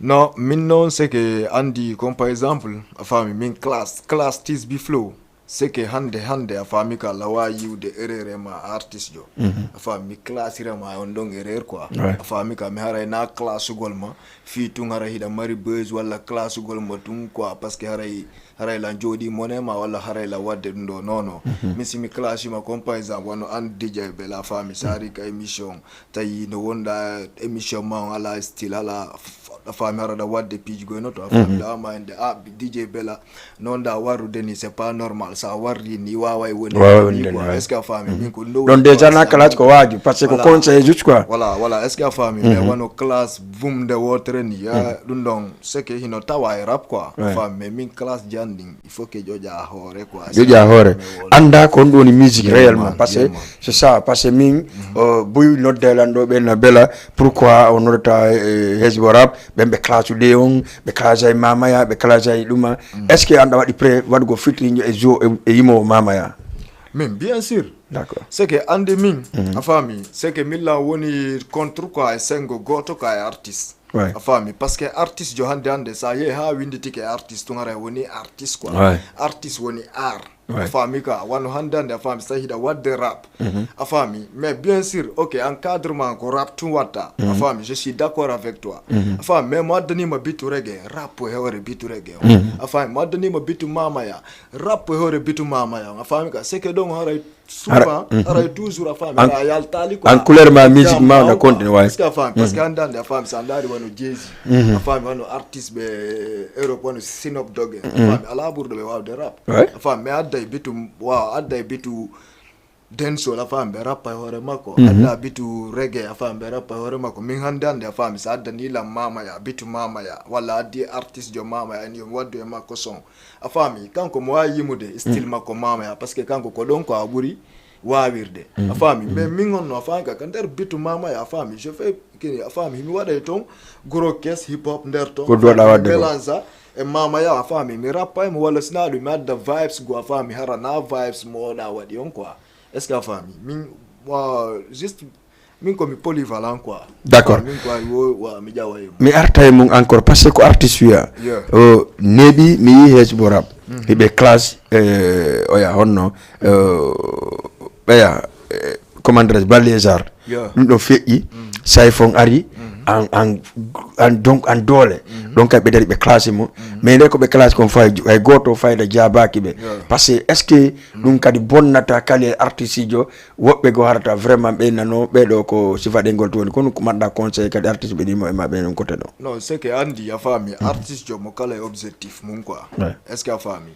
non min noon c'est que andi comme par exemple a faami min classe tis bi flow c'est que hande a faami ka lawa yiwde erreur ma artiste jo a faami mi classirema on ɗon erreur quoi a faami ka mi haray na classugol ma fi tun hara hiɗa mari buse walla classugol ma tun quoi parce que haray la jooɗi monema walla haray la wadde ɗum ɗo non min simi classima comme par exemple wono an DJ be la faami sari ka émission tawi no wonɗa émission ma on ala style ala a faami haraɗa wadde piiji goyno to a faami ɗawama hende DJ Bella noon da warrude ni c'est pas normal sa warri ni wawa woni quoi est ce que a faami min ko ɗon déjà na classe ko waaju par ce que ko conseil juste quoi voilà est ce que a faami mais wono classe vumde wotere ni ɗum ɗon c'est que hino tawa e rap quoi a faami mais min classe jandin il faut que joƴa hoore quoi joƴa hoore anda ko on ɗoni musique réellement parce que c'est ça parce que min boy noddelan ɗo ɓenna Bella pourquoi on noddata hesbo rap ɓe classe ude on ɓe classe ay mamaya ɓe classe ay ɗuma est ce que anda waɗi pré waɗugo fitri e jo e yimowo mamaya min bien sûr d'accord c'est que ande min a faami c'est que milla woni contre quoi e sengo goto ka e artiste a faami parce que artiste jo hande sa yehi ha winditike artiste tun hara woni artiste quoi artiste woni art a faami ka wano hande a faami sa hiɗa wadde rap a faami mais bien sûr ok encadrement ko rap tun watta a faami je suis d'accord avec toi a faami mais mo addanima bitu reggae rap e hewre bitu reggae a faami mo addanima bitu mamaya rap e hewre bitu mamaya a faami ka c'est que ɗon haray souvent haray toujours a faami a yaltali quoi en couleur ma musique ma na continue way parce que a faami parce que hande a faami sa ndaari wano Jay-Z a faami wano artiste ɓe Europe wano Snoop Dogg a faami ala ɓurɗo ɓe wawde rap a faami mais adday bitu dancehall a faami ɓe rappa e hoore makko adda bitu reggae a faami ɓe rappa e hoore makko min hande a faami sa addanilam mamaya bitu mamaya walla addi artiste jo mamaya en yomi waddu e makko son a faami kanko mo wawi yimude style makko mamaya par ce que kanko ko ɗon ko a ɓuuri wawirde a faami mais min on no a faami ka nder bitu mamaya a faami je fais kini a faami mi waɗay toon gros caisse hip hop nder toon mélange e mamaya a faami mi rappa mo walla sina ɗum mi adda vibes go a faami hara na vibes mo oɗa waɗi on quoi est ce que a faami min juste min komi polyvalent quoi d'accord min ko mi ƴawa e mi arta e mum encore par ce que ko artiste wiya neeɓi mi yi hesbo rap hiɓe classe oya honno ɓeya comment dirais balléjar ɗum ɗo feƴƴi sayfon ari donc an doole donc kay ɓe dari ɓe classe mo mais nde ko ɓe classe kon fay hay goto fayda jabaki ɓe par ce que est ce que ɗum kadi bonnata kali artiste jo woɓɓe go harata vraiment ɓe nano ɓeɗo ko sifaɗengol to woni kono ko maɗɗa conseil kadi artiste ɓe ɗimo e maɓɓe non côté ɗo non c'est que andi a faami artiste jo mo kala e objectif mum quoi est ce que a faami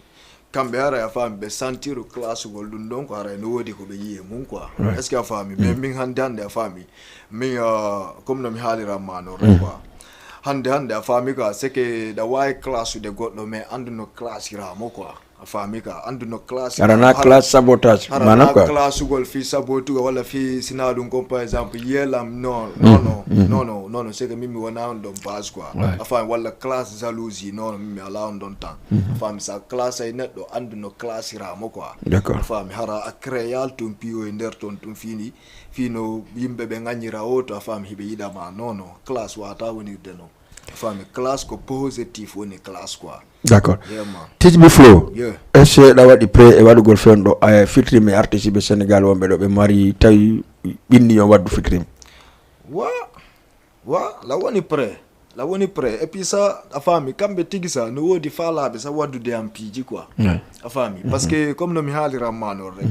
kamɓe hara a faami ɓe sentiro classugol ɗum ɗon ko hara no woodi ko ɓe yiye mum quoi est ce que a faami mais min hande a faami min comme no mi haaliranma no re quoi hande a faami ka c'est que ɗa wawi classude goɗɗo mais anduno classiramo quoi a faami ka anduno classe arana classe sabotage manam quoi classugol fi sabotugo walla fi sina ɗum comme par exemple yelam non c'est que min mi wona on ɗon base quoi a faami walla classe jalousie non min mi ala on ɗon temps a faami sa classe ay neɗɗo anduno classiramo quoi d'accord a faami hara a créal tum piyo e nder toon tum fino yimɓe ɓe gagnira o to a faami hiɓe yiɗama non classe wata wonirde noon a faami classe ko positif woni classe quoi d'accord Tijbi Flow est ce que ɗa waɗi pré e waɗugol fewno ɗo fitrime artiste ɓe Sénégal wonɓe ɗo ɓe mari tawi ɓinni yo waddu fitrime la woni pré et puis ça a faami kamɓe tigi sa no woodi faalaɓe sa waddude am piiji quoi a faami parce que comme no mi haaliranma non rek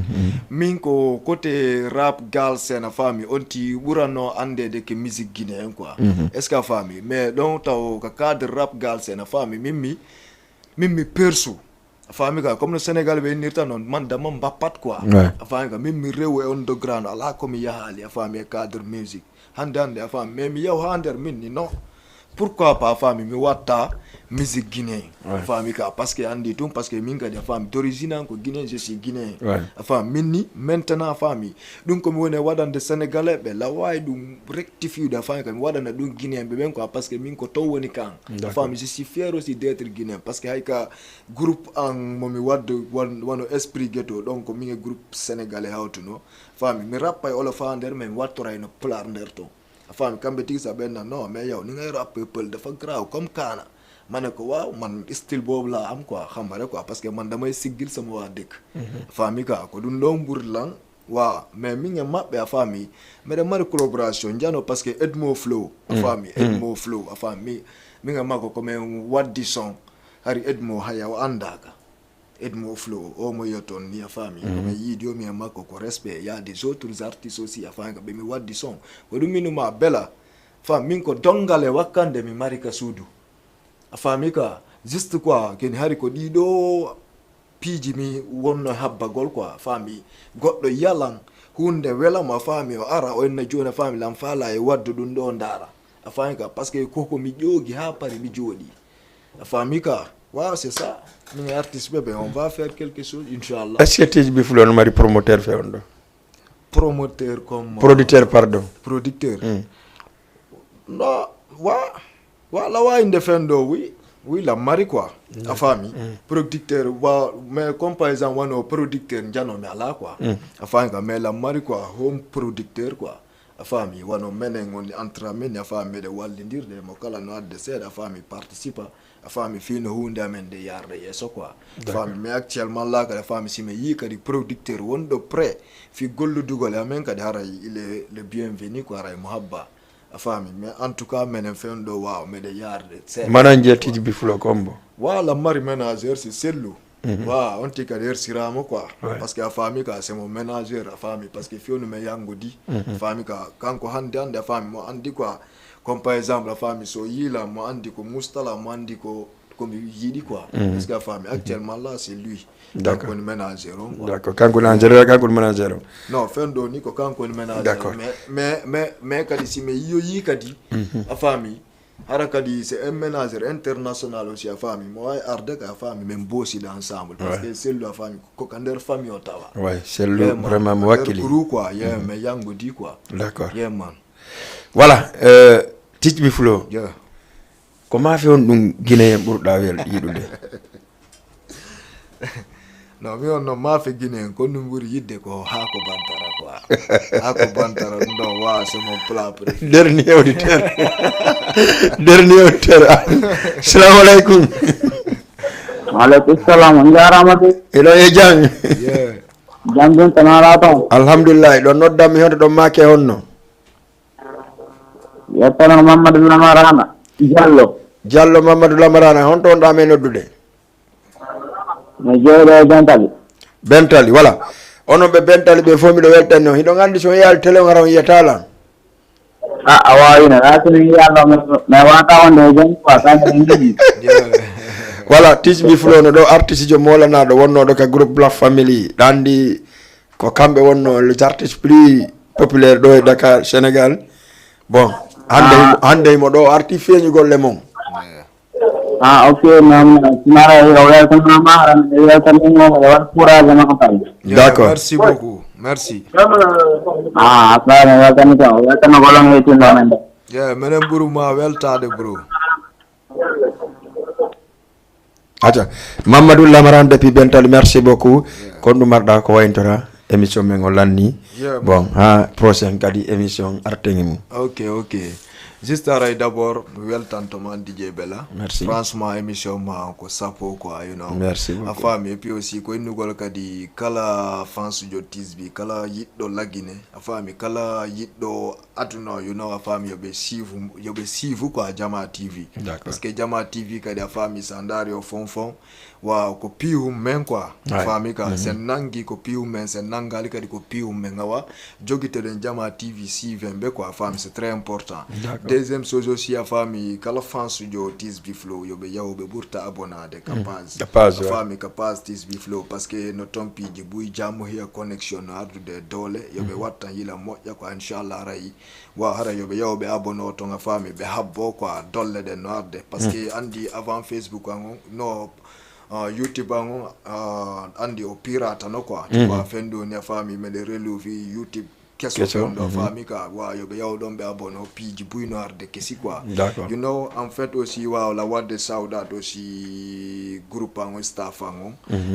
min ko côté rap galsen a faami on ti ɓuranno andede ke musique guinéen quoi est ce que a faami mais ɗon taw ko cadre rap galsen a faami min mi perso a faami ka comme no Sénégal ɓe innirta noon man dama mbappat quoi a faami ka min mi rew e underground ala komi yahali a faami e cadre musique hande a faami mais mi yaw ha nder min ni non pourquoi pas fami mi watta musique guinéen fami ka parce que andi tum parce que min ka fami d'origine ko guinéen je suis guinéen fami minni maintenant fami dum ko mi woni wadande sénégalais be la way dum rectifier da fami ka mi wadana dum guinéen be ben quoi parce que min ko to woni kan fami je suis fier aussi d'être guinéen parce que hay ka groupe en momi wadde wano esprit ghetto donc mi groupe sénégalais hawtuno fami mi rappa olo fa nder men wattora no plar nder to fami kambe tigi sa ben non mais yow ni ngay rap peuple dafa graw comme kana mané ko waaw man style bobu la am quoi xam nga quoi parce que man damay sigil sama wa dëkk fami ka ko dun do mbur lan wa mais mi nga mabbe a fami mais de mari collaboration jano parce que Edmo Flow fami Edmo Flow fami mi nga mako ko men waddi son hari Edmo haya wa andaka Edmo Flow o mo yoton ni fami mais yidio mi mako ko respect ya des autres artistes aussi afin que be mi waddi son ko dum minuma bela fami ko dongale wakande mi marika sudu afami ka juste quoi ken hari ko dido piji mi wonno habbagol quoi fami goddo yalan hunde wela ma fami o ara o en jona fami lam fala e waddu dun do ndara afami ka parce que koko mi jogi ha pare mi jodi afami ka waaw c'est ça ni artiste bébé on va faire quelque chose inchallah est-ce que tiji bi fulon mari promoteur fe ondo promoteur comme producteur pardon producteur non wa la wa indefendo oui la mari quoi la famille producteur wa mais comme par exemple wano producteur njano me ala quoi la famille mais la mari quoi home producteur quoi la famille wano menen on entre men la famille de wallindir de mo kala no adde c'est la famille participe la famille fino hunde amen de yarde yeso quoi la famille mais actuellement là que la famille si me yi kadi producteur wondo prêt fi gollu dugol amen kadi hara il est le bienvenu quoi ray muhabba a famille mais en tout cas menen fendo waaw me de yarde c'est mananje tiji bi fulo kombo la mari ménagère c'est cellu waaw on tika der siramo quoi parce que a famille ka c'est mon ménagère a famille parce que fionu me yangodi famille ka kanko hande a famille mo andi quoi comme par exemple la famille so yila mo andi ko mustala mo andi ko comme yidi quoi parce que la famille actuellement là c'est lui d'accord on ménagère d'accord kanko manager kanko manager non fendo ni ko kanko manager mais kadi si me yi kadi a famille hara kadi c'est un manager international aussi a famille mo ay arde ka famille même bossi ensemble parce que c'est la famille ko kander famille otawa ouais c'est le vraiment wakili groupe quoi mais yango di quoi d'accord man voilà tiji bi fulo comment fait on dum Guinée burda wel yidude non mi on no ma fe Guinée ko num buri yidde ko ha ko bantara quoi ha ko bantara ndo wa c'est mon plat préféré dernier auditeur assalamu alaikum Waalaikum salam njaramati elo e jang jam don tanara to alhamdulillah do nodda mi hoto do make honno yetana Mamadou Lamarana Diallo Mamadou Lamarana hon ton da me noddude no jeedo bentali voilà ono be bentali be fomi do weltanno hido gandi so yal tele ngaro yetala awayina ratini yalla me wata wonde jon ko ta ngi voilà tiji bi fulono do artiste jo molana do wonno do ka groupe Black Family dandi ko kambe wonno les artistes plus populaires do e Dakar Sénégal bon hande mo do arti feñu golle mom ok mam mara yo tan mara yo tan mo wal pura jama ko tay d'accord merci beaucoup merci asana yo tan golon hetti no men menen buru ma weltade bro acha Mamadou Lamaran depuis Bental merci beaucoup kon dum marda ko wayntora émission men o lanni bon ha prochaine kadi émission artengi ok juste aray d'abord weltantement DJ Bella merci franchement émission ma ko sapo quoi you know merci beaucoup afam et puis aussi ko nugol kadi kala fans jotis bi kala yiddo lagine afam kala yiddo aduna you know afam yobe sivu quoi Jama TV parce que Jama TV kadi afam sandario fonfon wa ko piu men quoi afam ka sen nangi ko piu men sen nangali kadi ko piu men wa jogite den Jama TV si vembe quoi afam c'est très important deuxième chose aussi a famille kala fans jo TSB Flow yobe yawbe burta abonade capaz famille capaz TSB Flow parce que no tompi ji buy jamu here connection ardude dole yobe watta yila moƴƴa ko inchallah ray wa hara yobe yawbe abono to nga famille be habbo ko dolle de noarde parce que andi avant Facebook ango no YouTube ango andi o pirata no quoi tu vois fendo ne famille me de relouvi YouTube question do famille ka wa yobe yawdon be abono piji buy noarde kesi quoi you know en fait aussi wa la wade saudat aussi groupe ango staff ango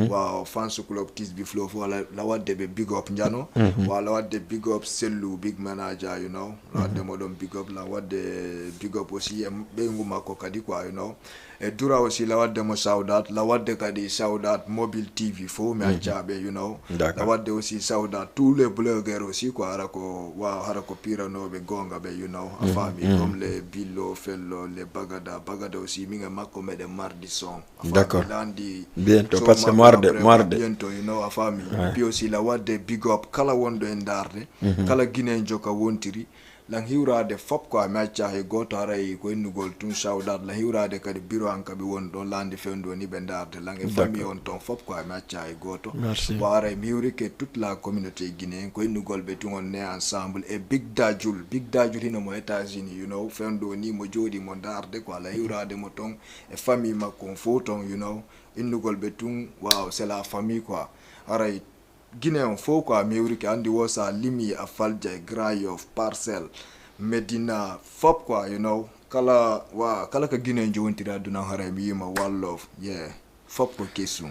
wa fans club TSB Flow la wade be big up njano wa la wade big up Sellu big manager you know la de modon big up la wade big up aussi be nguma ko kadi quoi you know et dura aussi la wade mo saudat la wade kadi saudat mobile TV fo me ajabe you know la wade aussi saudat tous les blogueurs aussi quoi harako pira no be gonga be you know a famille comme les Billo Fello les Bagada aussi minga mako me de mardi son d'accord bientôt parce que mardi bientôt you know a famille puis aussi la wade big up kala wondo en darde kala Guinée joka wontiri lang hiwrade fop ko matcha he goto haray ko innugol tun shawdat la hiwrade kadi biro an kabi won don landi fendo ni be darde lang e famille on ton fop ko matcha he goto waray mi hiwri ke toute la communauté guinéenne ko innugol be tun on ne ensemble e big dajul hino mo États-Unis you know fendo ni mo jodi mo darde ko la hiwrade mo ton e famille makko foton you know innugol be tun wow c'est la famille quoi haray Guinée on faut quoi Amérique andi wosa limi a falja Grand Yoff Parcelles Medina fop quoi you know kala ka Guinée jontira duna hare mi ma one love fop ko kesu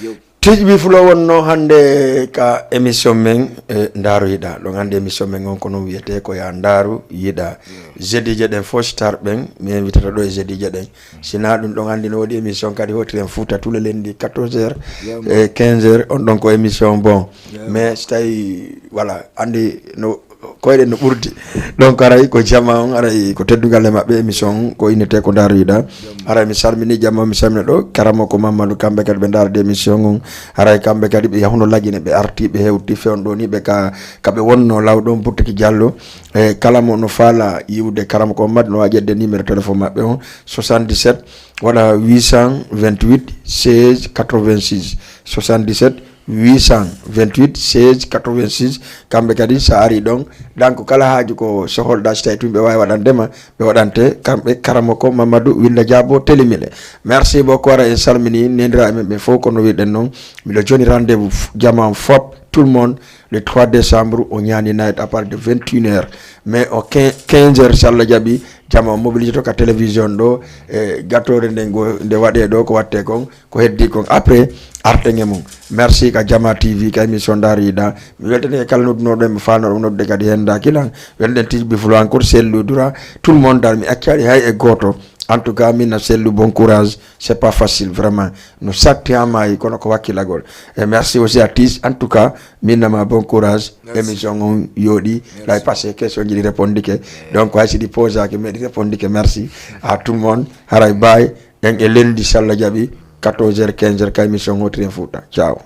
yo TSB Flow wonno hande ka émission men Ndaru Yida do hande émission men on kono wiete ko ya Ndaru Yida jeudi jeden fo star ben mi invitata do jeudi jeden sina dum do hande no wodi émission kadi hotren Fouta tous les lundi 14h et 15h on donc ko émission bon mais stay voilà andi no koyde no burdi donc aray ko jama on aray ko teddugal mabbe émission ko inete ko Ndaru Yida aray mi salmini jama mi samne do karamo ko Mamadou kambe kadi be darde émission on aray kambe kadi be yahuno lagine be arti be hewti fewndo ni be ka be wonno lawdon Burtaki Diallo e kala mo no fala yiwde karamo ko mad no wajedde numéro téléphone mabbe on 77 wala 828 16 86 77 828 16 86 kambe kadi sa ari donc kala haaju ko soholda stay tumbe way wadandema be wadante kambe karamoko Mamadou Winda Diabo Telimile merci beaucoup ara en salmini nendira me fo ko no widen non mi do joni rendez-vous jama fop tout le monde le 3 décembre on yani night à partir de 21h mais au 15h salla jabi jama mobilisé to ka télévision do gatore nde wade do ko watte kon ko heddi kon après artenge mum merci ka Jama TV ka émission Ndaru Yida mi weltane kala no do mi faano no de kadi henda kilan welden TSB Flow encore Sellu dura tout le monde dal mi accari hay e goto en tout cas mina Sellu bon courage c'est pas facile vraiment nous saktiama yi kono ko wakilagol et merci aussi à TIS en tout cas mina ma bon courage émission on yodi la passer question ji répondre que donc way si di poser que me répondre que merci à tout le monde haray bye en lundi salla jabi 14h 15h ka émission Hotren Fouta ciao